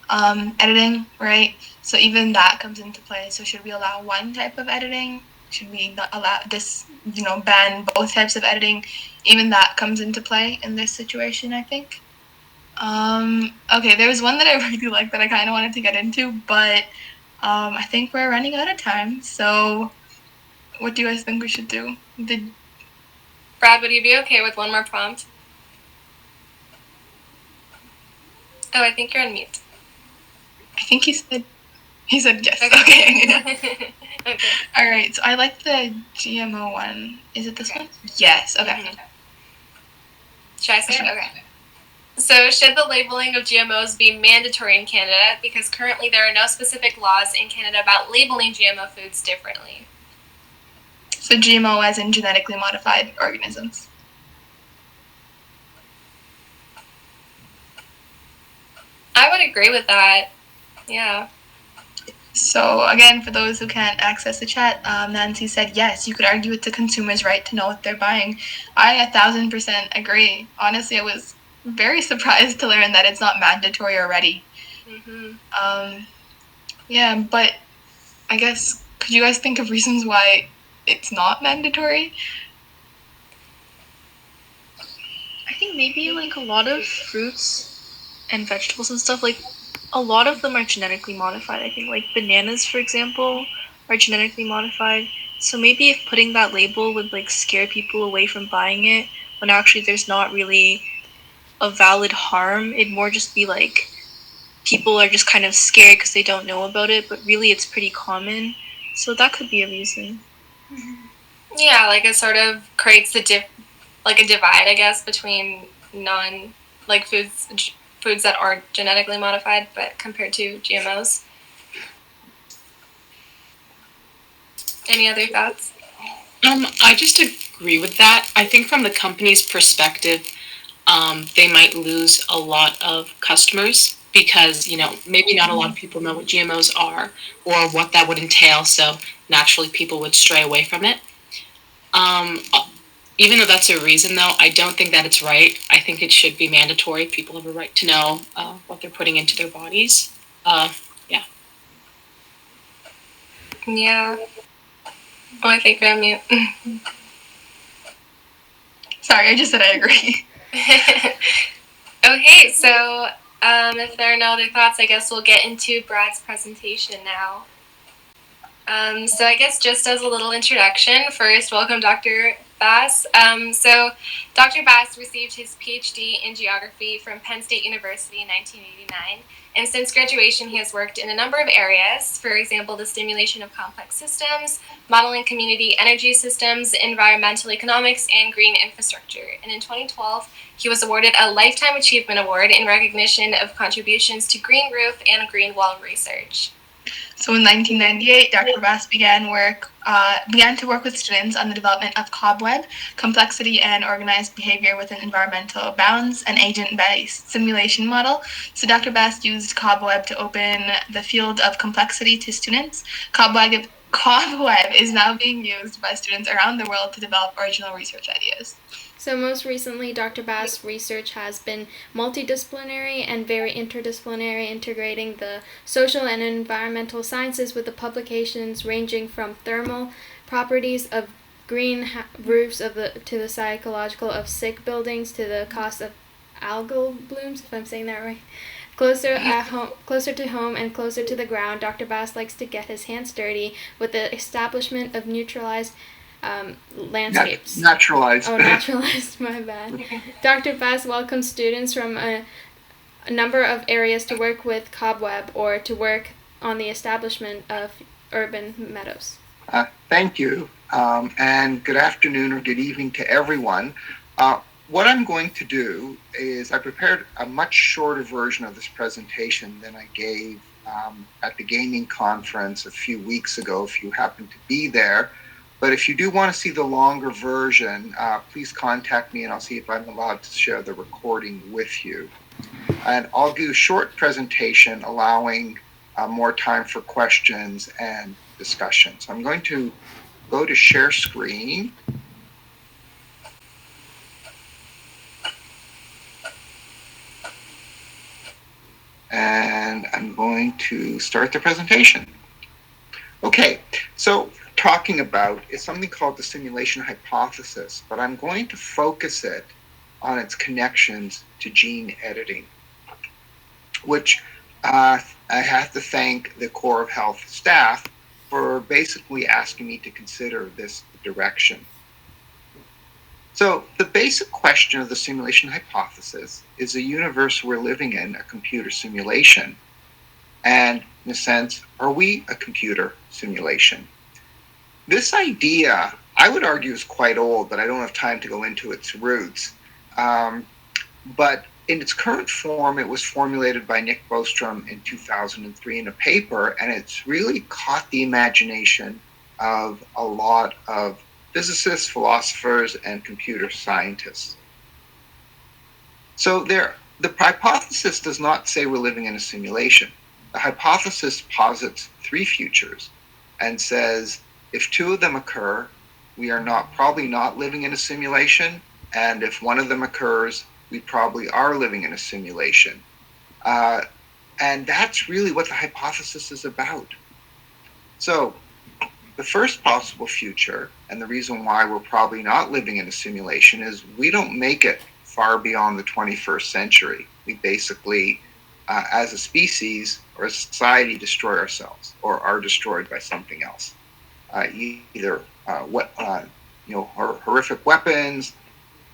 editing, right? So even that comes into play. So should we allow one type of editing? Should we not allow this, ban both types of editing? Even that comes into play in this situation, I think. Okay, there was one that I really liked that I kind of wanted to get into, but I think we're running out of time. So what do you guys think we should do? Brad, would you be okay with one more prompt? Oh, I think you're on mute. I think he said yes. Okay. Okay. All right. So I like the GMO one. Is it this one? Yes. Okay. Mhm. Should I say it? Okay. So, should the labeling of GMOs be mandatory in Canada? Because currently there are no specific laws in Canada about labeling GMO foods differently. So GMO as in genetically modified organisms. I would agree with that. Yeah. So again, for those who can't access the chat, Nancy said yes. You could argue it's a consumer's right to know what they're buying. I 1,000% agree. Honestly, I was very surprised to learn that it's not mandatory already. Mm-hmm. Yeah, but I guess could you guys think of reasons why it's not mandatory? I think maybe like a lot of fruits and vegetables and stuff, like a lot of them are genetically modified. I think like bananas, for example, are genetically modified. So maybe if putting that label would like scare people away from buying it, when actually there's not really a valid harm, it'd more just be like people are just kind of scared because they don't know about it, but really it's pretty common. So that could be a reason. Yeah, like it sort of creates a divide, I guess, between foods that aren't genetically modified, but compared to GMOs. Any other thoughts? I just agree with that. I think from the company's perspective, they might lose a lot of customers because, maybe not a lot of people know what GMOs are or what that would entail. So naturally people would stray away from it. Even though that's a reason, though, I don't think that it's right. I think it should be mandatory. People have a right to know what they're putting into their bodies. Yeah. Oh, I think you're on mute. Sorry, I just said I agree. Okay, so if there are no other thoughts, I guess we'll get into Brad's presentation now. So I guess just as a little introduction, first, welcome Dr. Bass. So Dr. Bass received his PhD in geography from Penn State University in 1989. And since graduation, he has worked in a number of areas, for example, the stimulation of complex systems, modeling community energy systems, environmental economics, and green infrastructure. And in 2012, he was awarded a Lifetime Achievement Award in recognition of contributions to green roof and green wall research. So in 1998, Dr. Bass began to work with students on the development of COBWEB, Complexity and Organized Behavior Within Environmental Bounds, an agent-based simulation model. So Dr. Bass used COBWEB to open the field of complexity to students. COBWEB is now being used by students around the world to develop original research ideas. So most recently, Dr. Bass' research has been multidisciplinary and very interdisciplinary, integrating the social and environmental sciences with the publications ranging from thermal properties of green roofs to the psychological of sick buildings to the cost of algal blooms, if I'm saying that right. Closer to home and closer to the ground, Dr. Bass likes to get his hands dirty with the establishment of neutralized landscapes. Naturalized. Oh, naturalized, my bad. Dr. Bass welcomes students from a number of areas to work with COBWEB or to work on the establishment of urban meadows. Thank you, and good afternoon or good evening to everyone. What I'm going to do is I prepared a much shorter version of this presentation than I gave at the gaming conference a few weeks ago, if you happen to be there. But if you do want to see the longer version, please contact me and I'll see if I'm allowed to share the recording with you. And I'll do a short presentation allowing more time for questions and discussion. So I'm going to go to share screen. And I'm going to start the presentation. Okay, so talking about is something called the simulation hypothesis, but I'm going to focus it on its connections to gene editing, which I have to thank the Corps of Health staff for basically asking me to consider this direction. So the basic question of the simulation hypothesis is the universe we're living in a computer simulation? And in a sense, are we a computer simulation? This idea, I would argue, is quite old, but I don't have time to go into its roots. But in its current form, it was formulated by Nick Bostrom in 2003 in a paper, and it's really caught the imagination of a lot of physicists, philosophers, and computer scientists. So the hypothesis does not say we're living in a simulation. The hypothesis posits three futures and says if two of them occur, we are probably not living in a simulation, and if one of them occurs, we probably are living in a simulation. And that's really what the hypothesis is about. So the first possible future, and the reason why we're probably not living in a simulation, is we don't make it far beyond the 21st century. We basically, as a species or a society, destroy ourselves or are destroyed by something else. Either horrific weapons,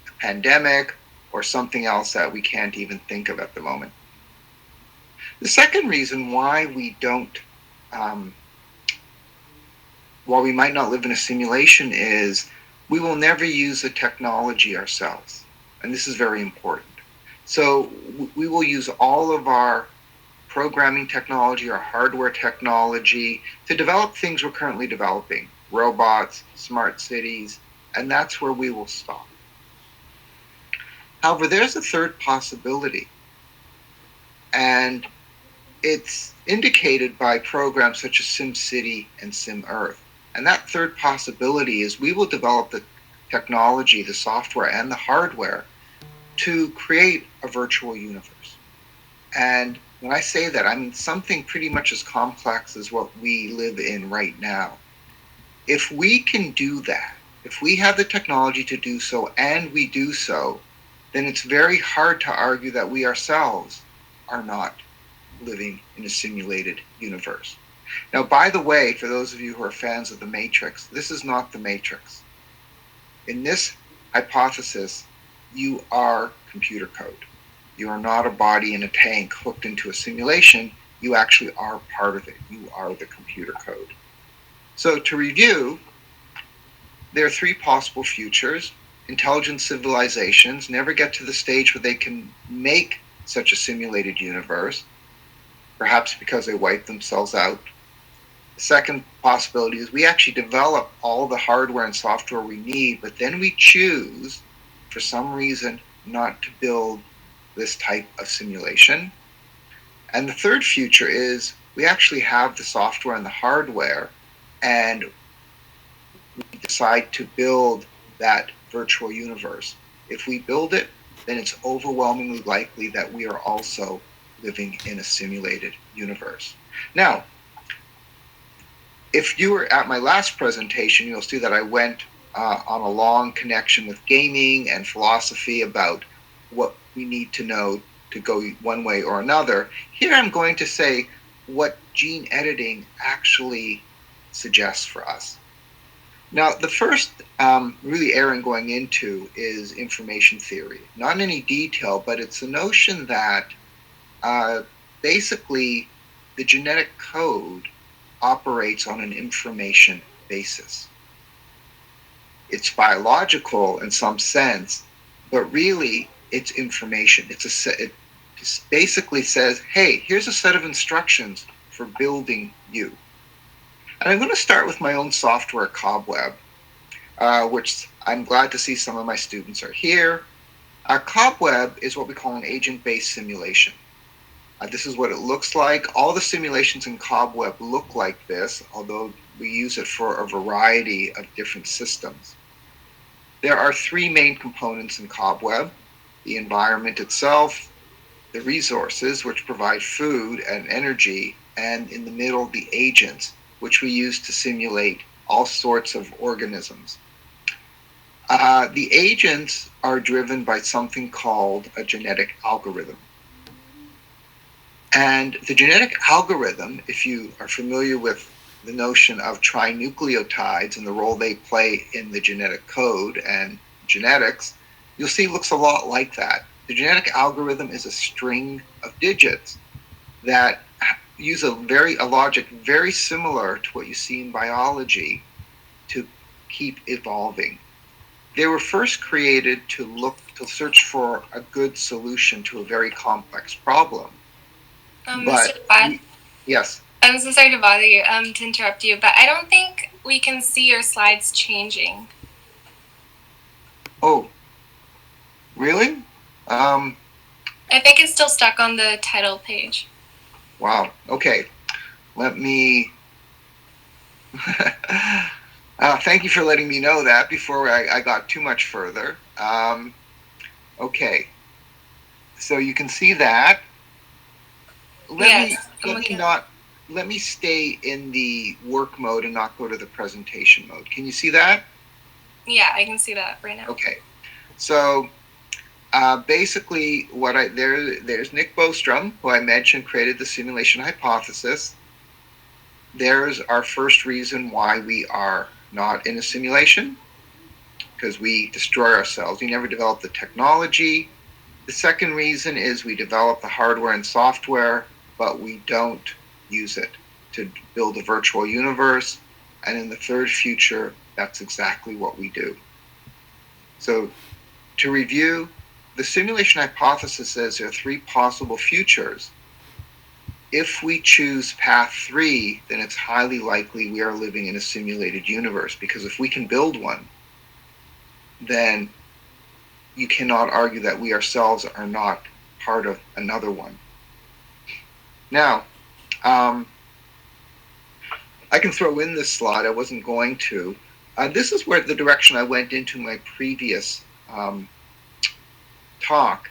a pandemic, or something else that we can't even think of at the moment. The second reason why we don't, while we might not live in a simulation, is we will never use the technology ourselves. And this is very important. So we will use all of our programming technology, our hardware technology, to develop things we're currently developing, robots, smart cities, and that's where we will stop. However, there's a third possibility, and it's indicated by programs such as SimCity and SimEarth. And that third possibility is we will develop the technology, the software, and the hardware to create a virtual universe. And when I say that, I mean something pretty much as complex as what we live in right now. If we can do that, if we have the technology to do so, and we do so, then it's very hard to argue that we ourselves are not living in a simulated universe. Now, by the way, for those of you who are fans of The Matrix, this is not The Matrix. In this hypothesis, you are computer code. You are not a body in a tank hooked into a simulation. You actually are part of it. You are the computer code. So to review, there are three possible futures. Intelligent civilizations never get to the stage where they can make such a simulated universe, perhaps because they wipe themselves out. The second possibility is we actually develop all the hardware and software we need, but then we choose, for some reason, not to build this type of simulation. And the third future is we actually have the software and the hardware, and we decide to build that virtual universe. If we build it, then it's overwhelmingly likely that we are also living in a simulated universe. Now, if you were at my last presentation, you'll see that I went on a long connection with gaming and philosophy about what we need to know to go one way or another. Here I'm going to say what gene editing actually suggests for us. Now, the first really area I'm going into is information theory. Not in any detail, but it's the notion that basically the genetic code operates on an information basis. It's biological in some sense, but really it's information. It just basically says, hey, here's a set of instructions for building you. And I'm going to start with my own software, Cobweb, which I'm glad to see some of my students are here. Cobweb is what we call an agent-based simulation. This is what it looks like. All the simulations in Cobweb look like this, although we use it for a variety of different systems. There are three main components in Cobweb: the environment itself, the resources, which provide food and energy, and in the middle, the agents, which we use to simulate all sorts of organisms. The agents are driven by something called a genetic algorithm. And the genetic algorithm, if you are familiar with the notion of trinucleotides and the role they play in the genetic code and genetics, you'll see it looks a lot like that. The genetic algorithm is a string of digits that use a logic very similar to what you see in biology to keep evolving. They were first created to search for a good solution to a very complex problem. Mr. Bad, Yes. I'm so sorry to bother you, to interrupt you, but I don't think we can see your slides changing. Oh, really? I think it's still stuck on the title page. Wow. Okay. Let me. Thank you for letting me know that before I got too much further. Okay. So you can see that. Let me stay in the work mode and not go to the presentation mode. Can you see that? Yeah, I can see that right now. Okay. So basically, there's Nick Bostrom, who I mentioned created the simulation hypothesis. There's our first reason why we are not in a simulation, because we destroy ourselves. We never develop the technology. The second reason is we develop the hardware and software, but we don't use it to build a virtual universe. And in the third future, that's exactly what we do. So to review, the simulation hypothesis says there are three possible futures. If we choose path 3, then it's highly likely we are living in a simulated universe, because if we can build one, then you cannot argue that we ourselves are not part of another one. Now, I can throw in this slide. I wasn't going to. This is where the direction I went into my previous talk,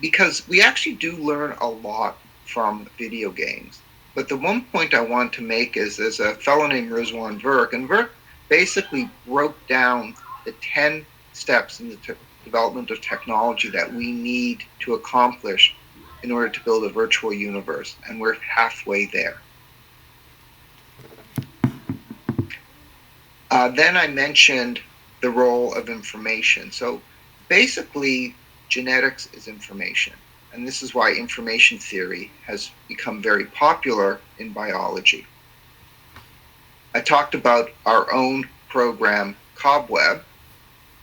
because we actually do learn a lot from video games. But the one point I want to make is there's a fellow named Rizwan Virk, and Virk basically broke down the 10 steps in the development of technology that we need to accomplish in order to build a virtual universe, and we're halfway there. Then I mentioned the role of information. So basically, genetics is information, and this is why information theory has become very popular in biology. I talked about our own program, Cobweb,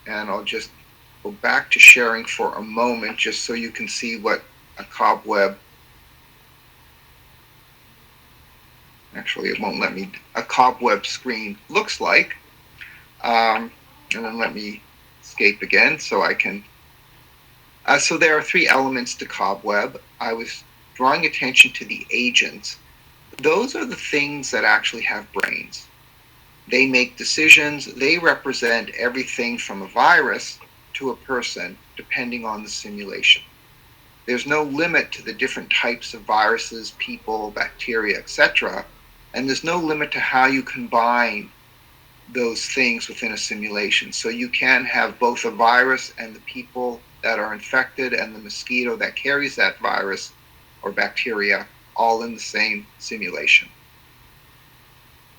and I'll just go back to sharing for a moment just so you can see what a Cobweb, actually it won't let me, a Cobweb screen looks like. And then let me escape again so I can. So there are three elements to Cobweb. I was drawing attention to the agents. Those are the things that actually have brains. They make decisions. They represent everything from a virus to a person, depending on the simulation. There's no limit to the different types of viruses, people, bacteria, etc. And there's no limit to how you combine those things within a simulation. So you can have both a virus and the people that are infected and the mosquito that carries that virus or bacteria all in the same simulation.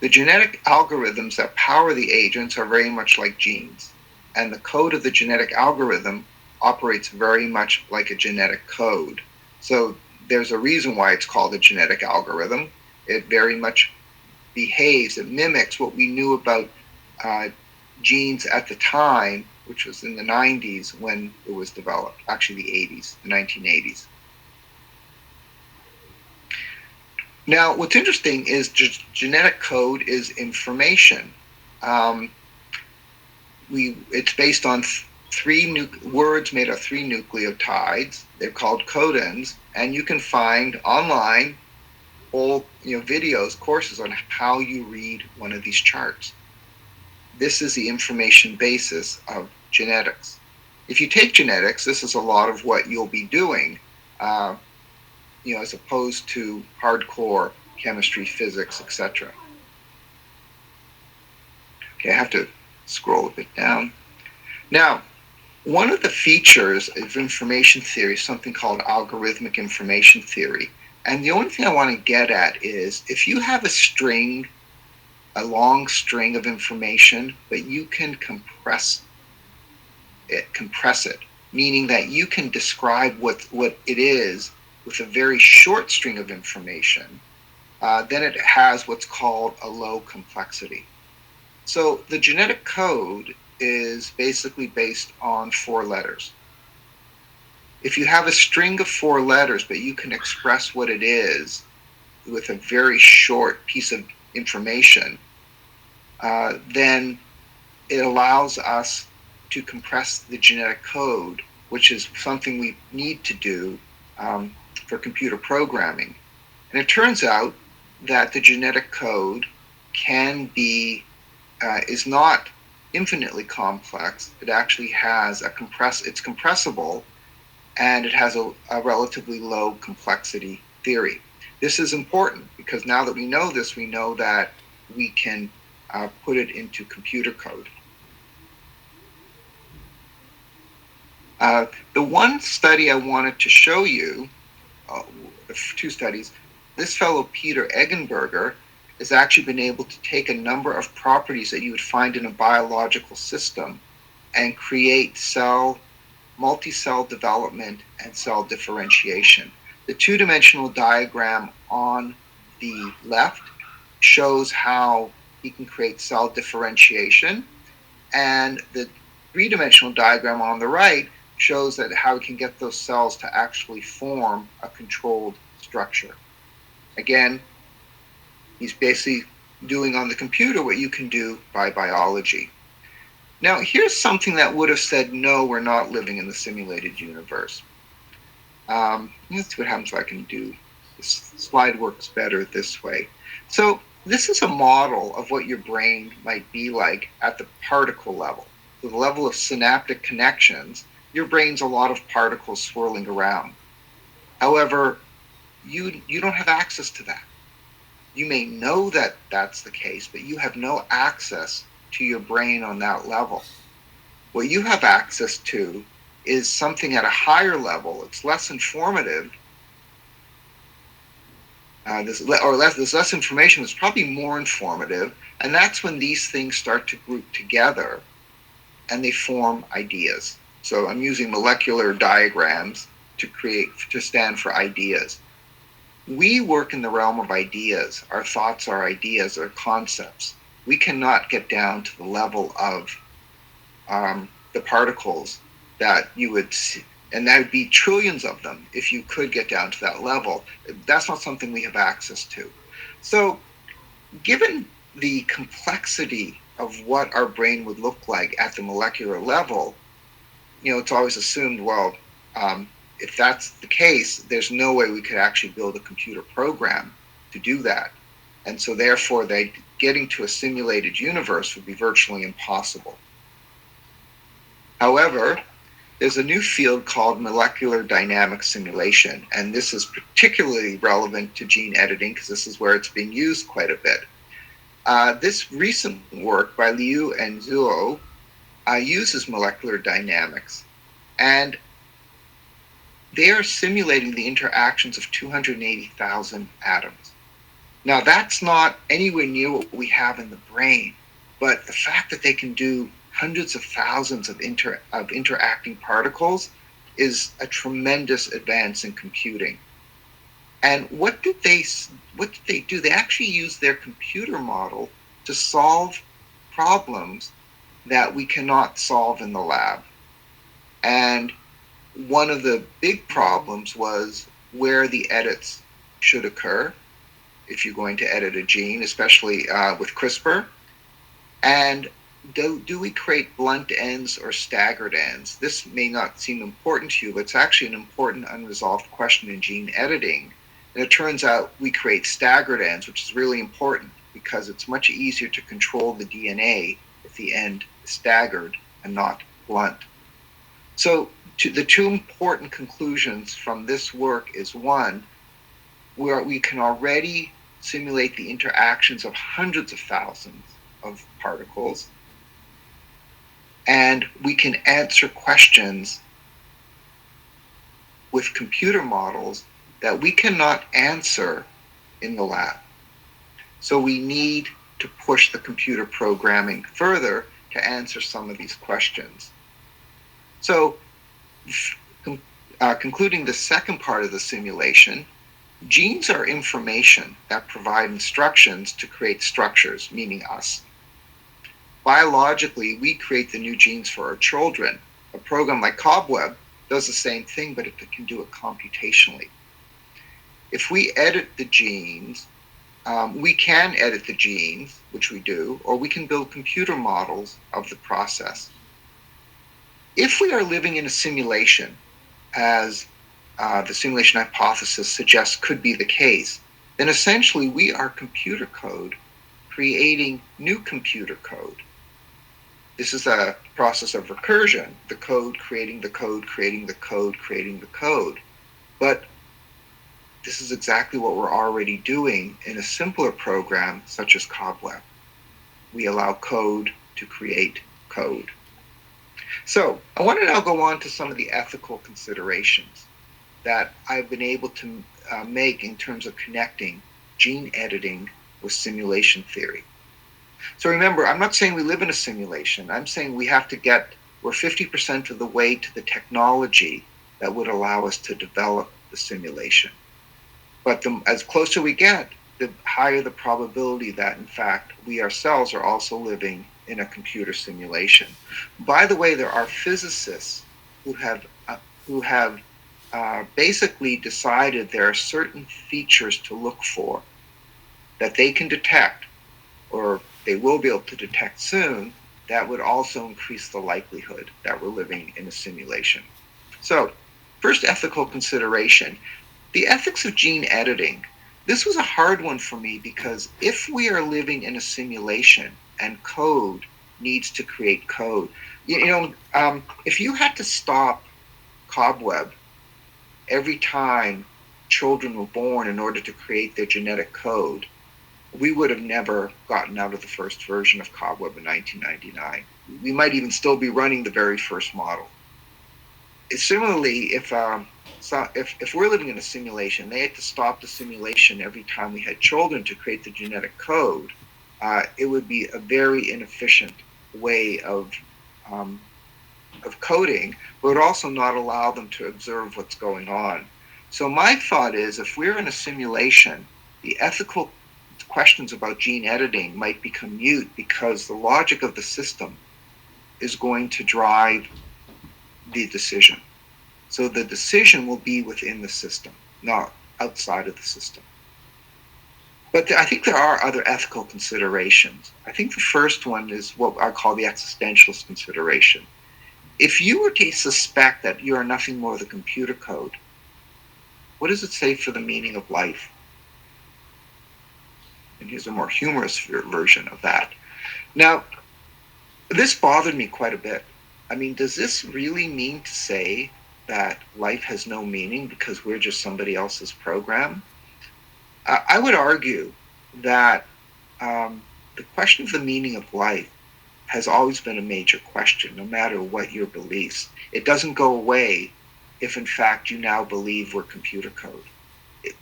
The genetic algorithms that power the agents are very much like genes, and the code of the genetic algorithm operates very much like a genetic code. So there's a reason why it's called a genetic algorithm. It very much behaves, it mimics what we knew about genes at the time, which was in the 90s when it was developed, actually the 80s, the 1980s. Now, what's interesting is genetic code is information. It's based on words made of 3 nucleotides. They're called codons, and you can find online whole videos, courses on how you read one of these charts. This is the information basis of genetics. If you take genetics, this is a lot of what you'll be doing, as opposed to hardcore chemistry, physics, etc. Okay, I have to scroll a bit down. Now, one of the features of information theory is something called algorithmic information theory. And the only thing I want to get at is if you have a long string of information, but you can compress it, meaning that you can describe what it is with a very short string of information, then it has what's called a low complexity. So the genetic code is basically based on 4 letters. If you have a string of 4 letters, but you can express what it is with a very short piece of information, then it allows us to compress the genetic code, which is something we need to do for computer programming. And it turns out that the genetic code is not infinitely complex. It actually has it's compressible, and it has a relatively low complexity theory. This is important because now that we know this, we know that we can put it into computer code. The one study I wanted to show you, 2 studies, this fellow Peter Eggenberger has actually been able to take a number of properties that you would find in a biological system and create multi-cell development and cell differentiation. The 2-dimensional diagram on the left shows how he can create cell differentiation, and the 3-dimensional diagram on the right shows how he can get those cells to actually form a controlled structure. Again, he's basically doing on the computer what you can do by biology. Now, here's something that would have said, no, we're not living in the simulated universe. Let's see what happens if I can do this. Slide works better this way. So this is a model of what your brain might be like at the particle level. So the level of synaptic connections, your brain's a lot of particles swirling around. However, you don't have access to that. You may know that that's the case, but you have no access to your brain on that level. What you have access to is something at a higher level. It's less informative. This less information is probably more informative, and that's when these things start to group together and they form ideas. So I'm using molecular diagrams to stand for ideas. We work in the realm of ideas. Our thoughts are ideas or concepts. We cannot get down to the level of the particles that you would see, and that would be trillions of them if you could get down to that level. That's not something we have access to. So given the complexity of what our brain would look like at the molecular level, it's always assumed, if that's the case, there's no way we could actually build a computer program to do that. And so therefore, getting to a simulated universe would be virtually impossible. However, there's a new field called molecular dynamic simulation, and this is particularly relevant to gene editing because this is where it's being used quite a bit. This recent work by Liu and Zhou uses molecular dynamics, and they are simulating the interactions of 280,000 atoms. Now, that's not anywhere near what we have in the brain, but the fact that they can do hundreds of thousands of interacting particles is a tremendous advance in computing. And what did they do? They actually used their computer model to solve problems that we cannot solve in the lab. And one of the big problems was where the edits should occur if you're going to edit a gene, especially with CRISPR. And do we create blunt ends or staggered ends? This may not seem important to you, but it's actually an important unresolved question in gene editing. And it turns out we create staggered ends, which is really important because it's much easier to control the DNA if the end is staggered and not blunt. So the two important conclusions from this work is one, where we can already simulate the interactions of hundreds of thousands of particles, and we can answer questions with computer models that we cannot answer in the lab. So we need to push the computer programming further to answer some of these questions. So concluding the second part of the simulation, genes are information that provide instructions to create structures, meaning us. Biologically, we create the new genes for our children. A program like Cobweb does the same thing, but it can do it computationally. If we edit the genes, we can edit the genes, which we do, or we can build computer models of the process. If we are living in a simulation, as the simulation hypothesis suggests could be the case, then essentially we are computer code creating new computer code. This is a process of recursion, the code creating the code, creating the code, creating the code. But this is exactly what we're already doing in a simpler program such as Cobweb. We allow code to create code. So I want to now go on to some of the ethical considerations that I've been able to make in terms of connecting gene editing with simulation theory. So remember, I'm not saying we live in a simulation. I'm saying we're 50% of the way to the technology that would allow us to develop the simulation. But as closer we get, the higher the probability that, in fact, we ourselves are also living in a computer simulation. By the way, there are physicists who have basically decided there are certain features to look for that they can detect, or they will be able to detect soon, that would also increase the likelihood that we're living in a simulation. So, first ethical consideration, the ethics of gene editing. This was a hard one for me because if we are living in a simulation and code needs to create code, if you had to stop Cobweb every time children were born in order to create their genetic code, we would have never gotten out of the first version of Cobweb in 1999. We might even still be running the very first model. Similarly, if we're living in a simulation, they had to stop the simulation every time we had children to create the genetic code, it would be a very inefficient way of coding, but would also not allow them to observe what's going on. So my thought is, if we're in a simulation, the ethical questions about gene editing might become mute because the logic of the system is going to drive the decision. So the decision will be within the system, not outside of the system. But I think there are other ethical considerations. I think the first one is what I call the existentialist consideration. If you were to suspect that you are nothing more than computer code, what does it say for the meaning of life? And here's a more humorous version of that. Now, this bothered me quite a bit. I mean, does this really mean to say that life has no meaning because we're just somebody else's program? I would argue that the question of the meaning of life has always been a major question, no matter what your beliefs. It doesn't go away if, in fact, you now believe we're computer code.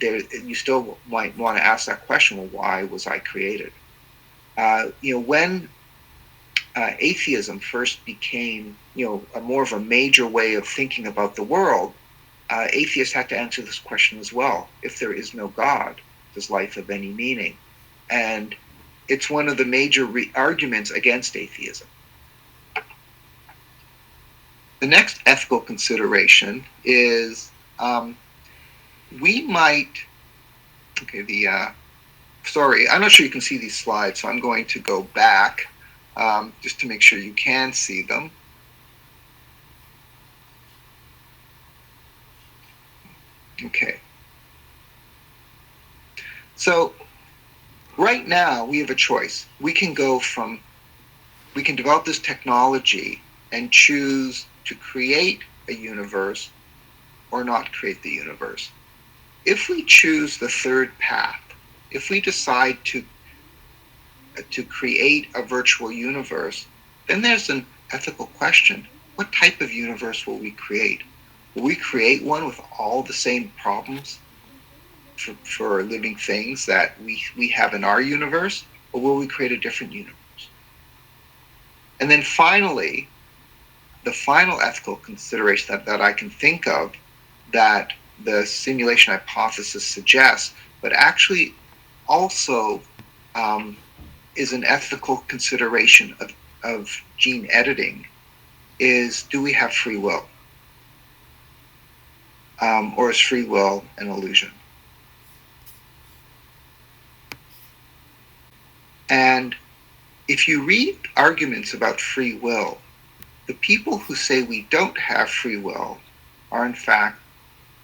You still might want to ask that question, well, why was I created? When atheism first became, a more of a major way of thinking about the world, atheists had to answer this question as well. If there is no God, does life have any meaning? And it's one of the major arguments against atheism. The next ethical consideration is we might, sorry, I'm not sure you can see these slides, so I'm going to go back. just to make sure you can see them. Okay. So right now we have a choice. We can develop this technology and choose to create a universe or not create the universe. If we choose the third path, if we decide to create a virtual universe, then there's an ethical question. What type of universe will we create? Will we create one with all the same problems for living things that we have in our universe, or will we create a different universe? And then finally, the final ethical consideration that I can think of that the simulation hypothesis suggests, but actually also is an ethical consideration of gene editing, is, do we have free will? Or is free will an illusion? And if you read arguments about free will, the people who say we don't have free will are in fact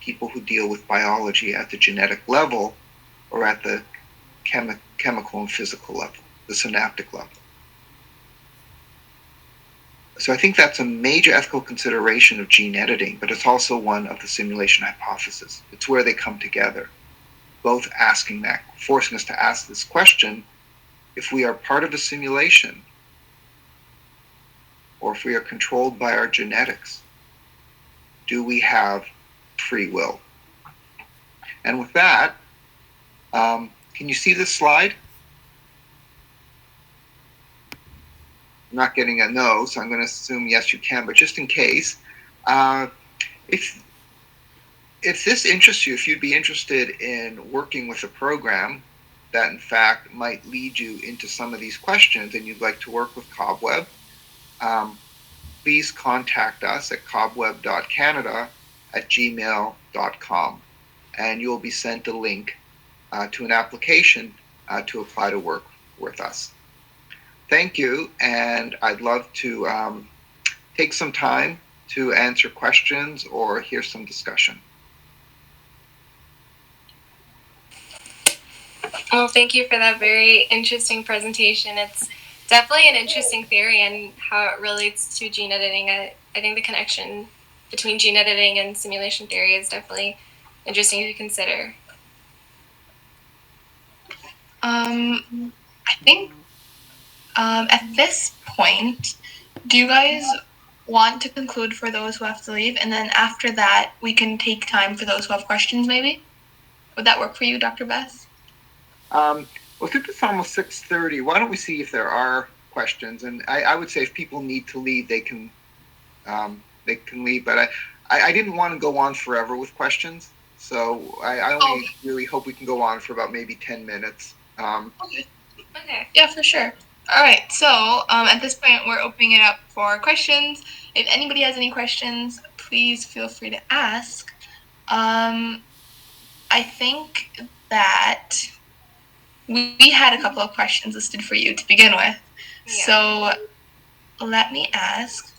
people who deal with biology at the genetic level or at the chemical and physical level, the synaptic level. So I think that's a major ethical consideration of gene editing, but it's also one of the simulation hypothesis. It's where they come together, both asking that, forcing us to ask this question: if we are part of a simulation, or if we are controlled by our genetics, do we have free will? And with that, can you see this slide? I'm not getting a no, so I'm going to assume yes, you can, but just in case, if this interests you, if you'd be interested in working with a program that in fact might lead you into some of these questions and you'd like to work with Cobweb, please contact us at cobweb.canada@gmail.com, and you'll be sent a link to an application to apply to work with us. Thank you, and I'd love to take some time to answer questions or hear some discussion. Well, thank you for that very interesting presentation. It's definitely an interesting theory and how it relates to gene editing. I think the connection between gene editing and simulation theory is definitely interesting to consider. I think at this point, do you guys want to conclude for those who have to leave? And then after that, we can take time for those who have questions, maybe? Would that work for you, Dr. Bess? Well, since it's almost 6:30, why don't we see if there are questions? And I would say if people need to leave, they can leave. But I didn't want to go on forever with questions, so I only really hope we can go on for about maybe 10 minutes. Okay. Yeah, for sure. All right. So at this point, we're opening it up for questions. If anybody has any questions, please feel free to ask. I think that we had a couple of questions listed for you to begin with. Yeah. So let me ask.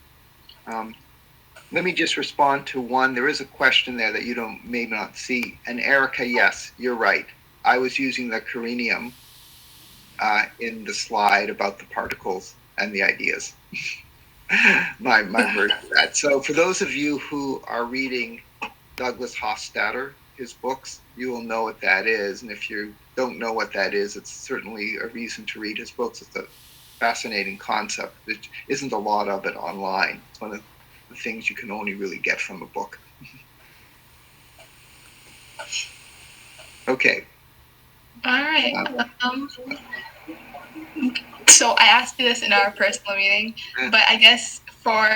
Let me just respond to one. There is a question there that you may not see. And Erica, yes, you're right. I was using the carinium in the slide about the particles and the ideas. my version of that. So for those of you who are reading Douglas Hofstadter, his books, you will know what that is. And if you don't know what that is, it's certainly a reason to read his books. It's a fascinating concept. There isn't a lot of it online. It's one of the things you can only really get from a book. Okay. All right. So I asked you this in our personal meeting, but I guess for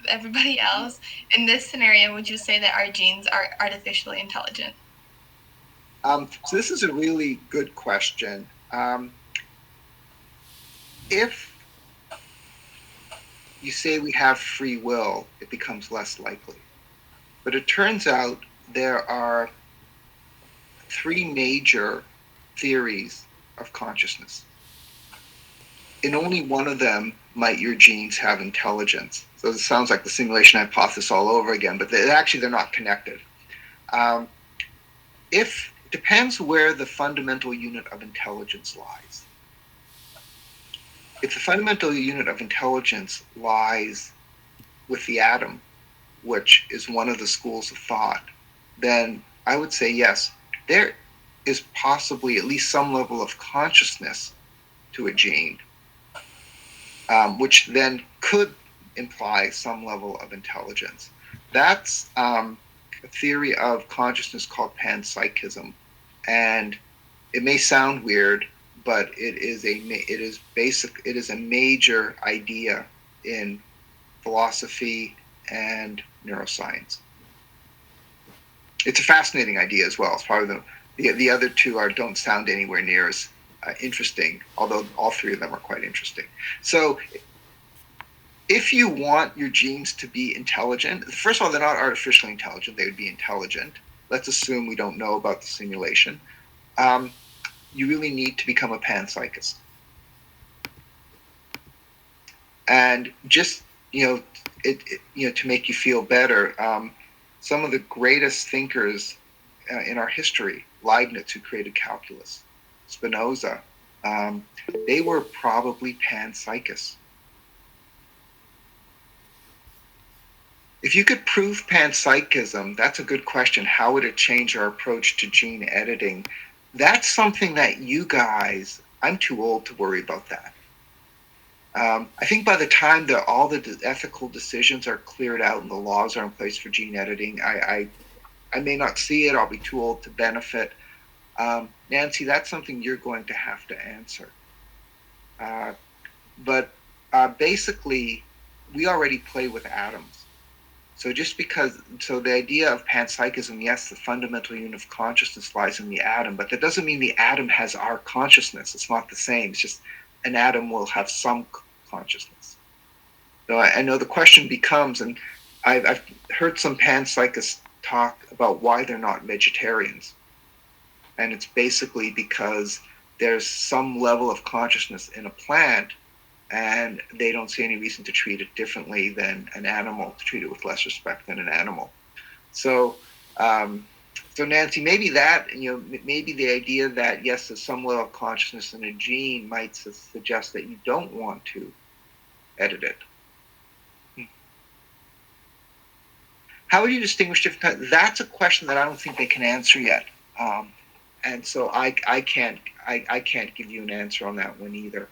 everybody else, in this scenario, would you say that our genes are artificially intelligent? So this is a really good question. If you say we have free will, it becomes less likely. But it turns out there are three major theories of consciousness. in only one of them might your genes have intelligence. So it sounds like the simulation hypothesis all over again, but they're not connected. If it depends where the fundamental unit of intelligence lies. If the fundamental unit of intelligence lies with the atom, which is one of the schools of thought, then I would say yes, there is possibly at least some level of consciousness to a gene, which then could imply some level of intelligence. That's a theory of consciousness called panpsychism, and it may sound weird, but it is a major idea in philosophy and neuroscience. It's a fascinating idea as well. It's probably the other two don't sound anywhere near as interesting, although all three of them are quite interesting. So if you want your genes to be intelligent, first of all, they're not artificially intelligent. They would be intelligent. Let's assume we don't know about the simulation. You really need to become a panpsychist. And just, to make you feel better, some of the greatest thinkers in our history, Leibniz, who created calculus, Spinoza, they were probably panpsychists. If you could prove panpsychism, that's a good question. How would it change our approach to gene editing? That's something that you guys, I'm too old to worry about that. I think by the time that all the ethical decisions are cleared out and the laws are in place for gene editing, I may not see it. I'll be too old to benefit. Nancy, that's something you're going to have to answer. But basically, we already play with atoms. So the idea of panpsychism, yes, the fundamental unit of consciousness lies in the atom, but that doesn't mean the atom has our consciousness. It's not the same. It's just an atom will have some consciousness. So I know the question becomes, and I've heard some panpsychists talk about why they're not vegetarians. And it's basically because there's some level of consciousness in a plant, and they don't see any reason to treat it differently than an animal, to treat it with less respect than an animal. So Nancy, maybe maybe the idea that yes, there's some level of consciousness in a gene might suggest that you don't want to edit it. How would you distinguish different types? That's a question that I don't think they can answer yet, and so I can't give you an answer on that one either.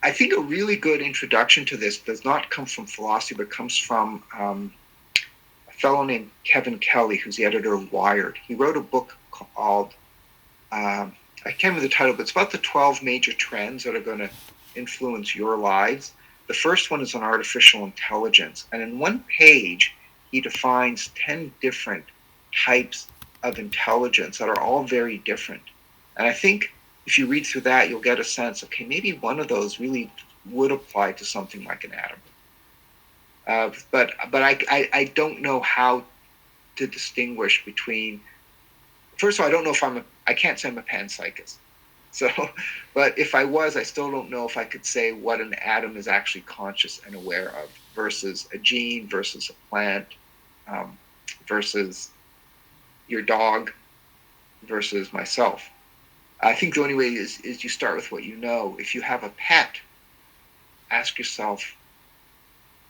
I think a really good introduction to this does not come from philosophy, but comes from a fellow named Kevin Kelly, who's the editor of Wired. He wrote a book called, I can't remember the title, but it's about the 12 major trends that are going to influence your lives. The first one is on artificial intelligence. And in one page, he defines 10 different types of intelligence that are all very different. And I think if you read through that, you'll get a sense, okay, maybe one of those really would apply to something like an atom. But I don't know how to distinguish between. First of all, I don't know if I can't say I'm a panpsychist. So, but if I was, I still don't know if I could say what an atom is actually conscious and aware of versus a gene versus a plant versus your dog versus myself. I think the only way is you start with what you know. If you have a pet, ask yourself,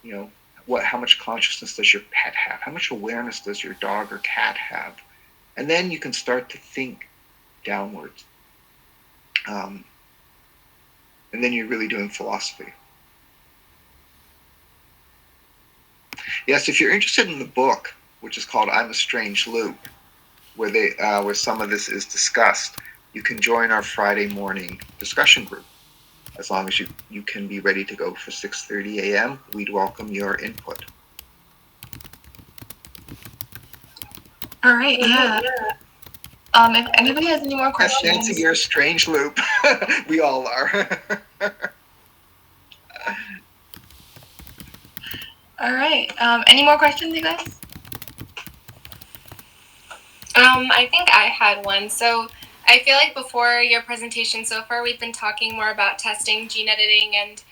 how much consciousness does your pet have? How much awareness does your dog or cat have? And then you can start to think downwards. And then you're really doing philosophy. Yes, if you're interested in the book, which is called I'm a Strange Loop, where some of this is discussed, you can join our Friday morning discussion group. As long as you can be ready to go for 6:30 a.m., we'd welcome your input. All right, yeah. If anybody has any more questions. Nancy, you're a strange loop. We all are. All right. Any more questions, you guys? I think I had one. So I feel like before your presentation so far, we've been talking more about testing gene editing and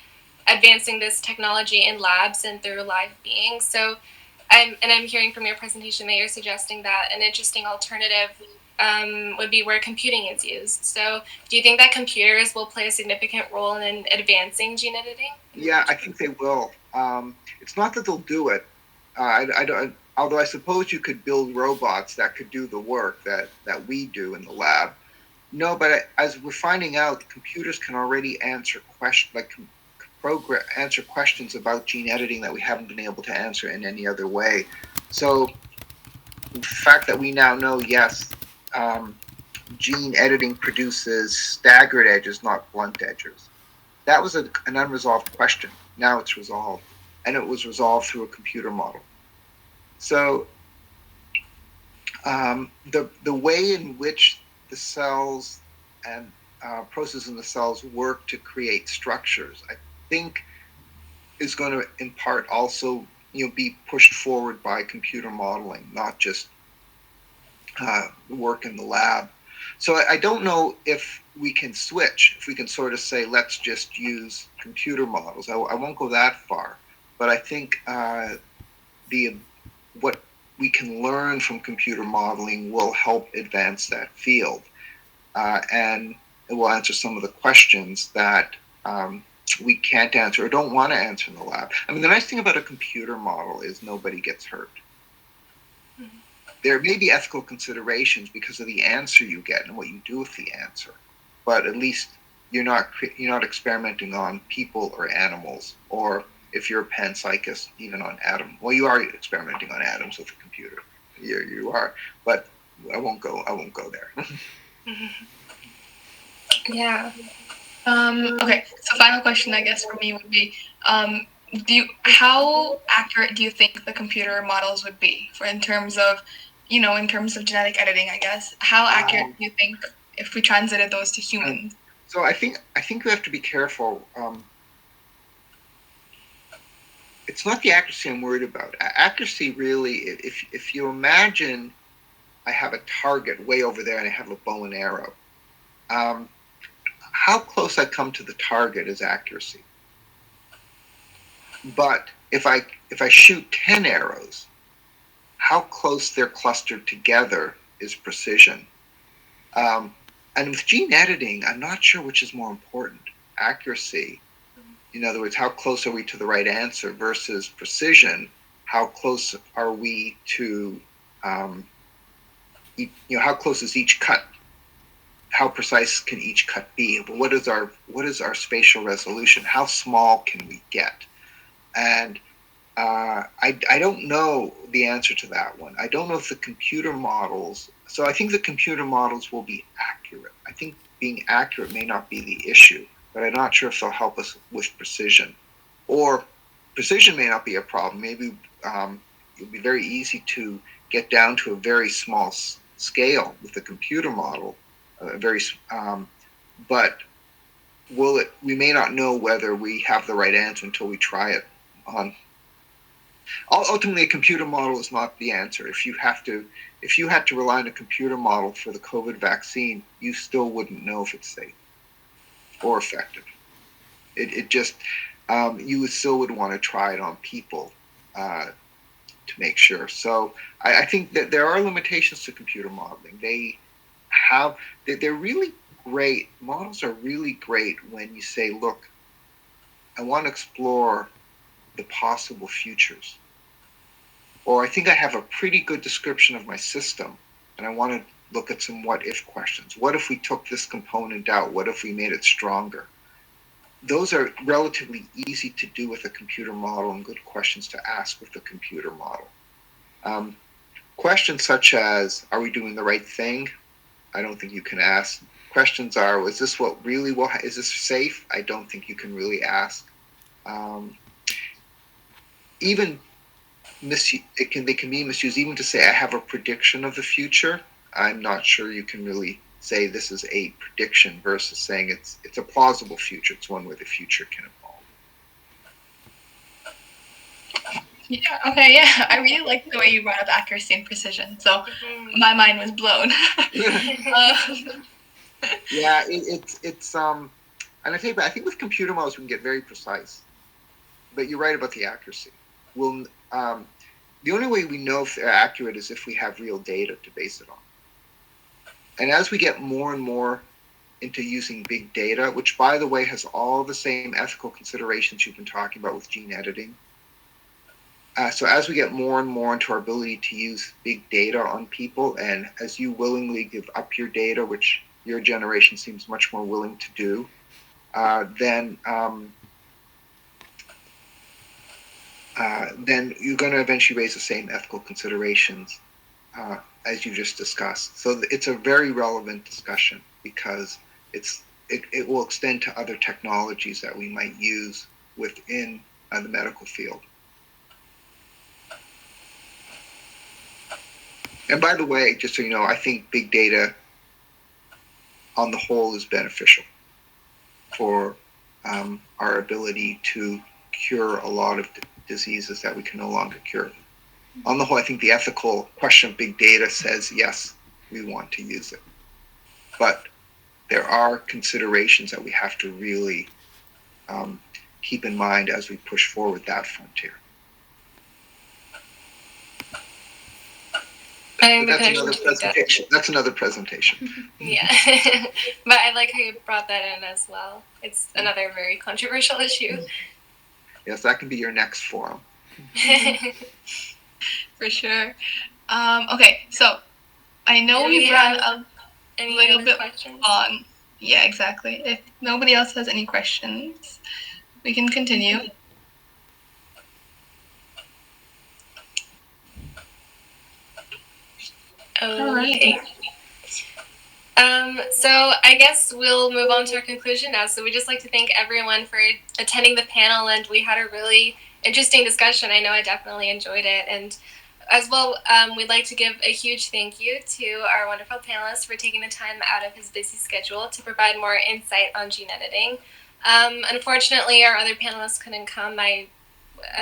advancing this technology in labs and through live beings. So, I'm hearing from your presentation that you're suggesting that an interesting alternative would be where computing is used. So, do you think that computers will play a significant role in advancing gene editing? Yeah, I think they will. It's not that they'll do it. I don't. Although I suppose you could build robots that could do the work that we do in the lab. No, but as we're finding out, computers can already answer answer questions about gene editing that we haven't been able to answer in any other way. So the fact that we now know, yes, gene editing produces staggered edges, not blunt edges. That was an unresolved question. Now it's resolved, and it was resolved through a computer model. So the way in which the cells and processes in the cells work to create structures, I think, is going to in part also be pushed forward by computer modeling, not just work in the lab. So I don't know if we can switch, if we can sort of say, let's just use computer models. I won't go that far, but I think what we can learn from computer modeling will help advance that field, and it will answer some of the questions that we can't answer or don't want to answer in the lab. I mean, the nice thing about a computer model is nobody gets hurt. There may be ethical considerations because of the answer you get and what you do with the answer, but at least you're not experimenting on people or animals, or if you're a panpsychist, even on atoms. Well, you are experimenting on atoms with a computer. You are, but I won't go there. Yeah. Okay, so final question, I guess, for me would be, how accurate do you think the computer models would be in terms of genetic editing, I guess? How accurate do you think if we translated those to humans? So I think we have to be careful. It's not the accuracy I'm worried about. Accuracy, really, if you imagine I have a target way over there and I have a bow and arrow, how close I come to the target is accuracy. But if I shoot 10 arrows, how close they're clustered together is precision. And with gene editing, I'm not sure which is more important, accuracy. In other words, how close are we to the right answer versus precision? How close are we to, how close is each cut? How precise can each cut be? What is our spatial resolution? How small can we get? And I don't know the answer to that one. I don't know if the computer models. So I think the computer models will be accurate. I think being accurate may not be the issue, but I'm not sure if they'll help us with precision. Or precision may not be a problem. Maybe it'll be very easy to get down to a very small scale with the computer model. But we may not know whether we have the right answer until we try it on. Ultimately, a computer model is not the answer. If you had to rely on a computer model for the COVID vaccine, you still wouldn't know if it's safe or effective. It just you still would want to try it on people to make sure. So I think that there are limitations to computer modeling. They're really great. Models are really great when you say, look, I want to explore the possible futures. Or I think I have a pretty good description of my system, and I want to look at some what-if questions. What if we took this component out? What if we made it stronger? Those are relatively easy to do with a computer model and good questions to ask with the computer model. Questions such as, are we doing the right thing? I don't think you can ask. Questions are, is this what really will, is this safe? I don't think you can really ask. Even they can be misused even to say I have a prediction of the future. I'm not sure you can really say this is a prediction versus saying it's a plausible future. It's one where the future can evolve. Yeah, okay, yeah. I really like the way you brought up accuracy and precision. So my mind was blown. Yeah, it's and I think with computer models we can get very precise. But you're right about the accuracy. We'll the only way we know if they're accurate is if we have real data to base it on. And as we get more and more into using big data, which by the way has all the same ethical considerations you've been talking about with gene editing. So as we get more and more into our ability to use big data on people, and as you willingly give up your data, which your generation seems much more willing to do, then you're going to eventually raise the same ethical considerations as you just discussed. So it's a very relevant discussion because it will extend to other technologies that we might use within the medical field. And by the way, just so you know, I think big data on the whole is beneficial for our ability to cure a lot of diseases that we can no longer cure. On the whole, I think the ethical question of big data says, yes, we want to use it. But there are considerations that we have to really keep in mind as we push forward that frontier. That's another presentation. Yeah. But I like how you brought that in as well. It's another very controversial issue. Yes, that can be your next forum. For sure. Okay, so I know we've run a little bit long. Yeah, exactly. If nobody else has any questions, we can continue. Okay. So I guess we'll move on to our conclusion now. So we'd just like to thank everyone for attending the panel, and we had a really interesting discussion. I know I definitely enjoyed it. And as well, we'd like to give a huge thank you to our wonderful panelist for taking the time out of his busy schedule to provide more insight on gene editing. Unfortunately, our other panelists couldn't come. I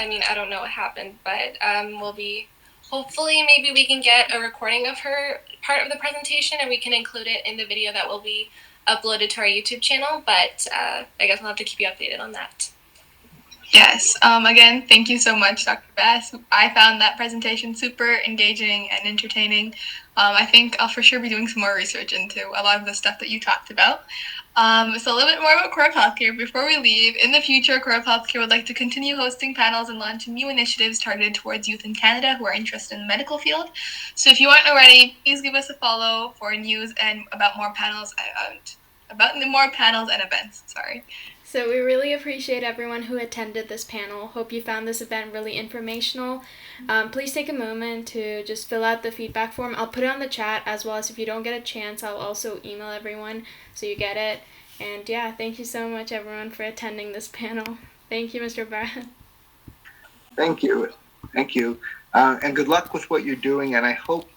mean, I don't know what happened, but we'll be... Hopefully, maybe we can get a recording of her part of the presentation and we can include it in the video that will be uploaded to our YouTube channel. But I guess we'll have to keep you updated on that. Yes. Again, thank you so much, Dr. Bass. I found that presentation super engaging and entertaining. I think I'll for sure be doing some more research into a lot of the stuff that you talked about. So a little bit more about CoreUp Healthcare. Before we leave, in the future, CoreUp Healthcare would like to continue hosting panels and launch new initiatives targeted towards youth in Canada who are interested in the medical field. So if you aren't already, please give us a follow for news and about more panels and events. Sorry. So we really appreciate everyone who attended this panel. Hope you found this event really informational. Please take a moment to just fill out the feedback form. I'll put it on the chat, as well as if you don't get a chance, I'll also email everyone so you get it. And yeah, thank you so much everyone for attending this panel. Thank you, Mr. Barrett. Thank you. Thank you. And good luck with what you're doing. And I hope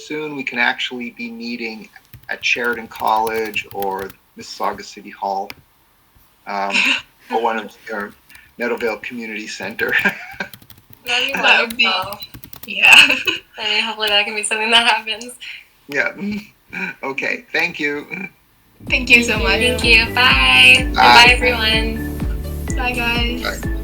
soon we can actually be meeting at Sheridan College or Mississauga City Hall. Or one of your Meadowvale Community Center. That would be yeah. I mean, hopefully that can be something that happens. Yeah. Okay. Thank you. Thank you so much. Thank you. Bye. Bye, everyone. Bye, guys. Bye.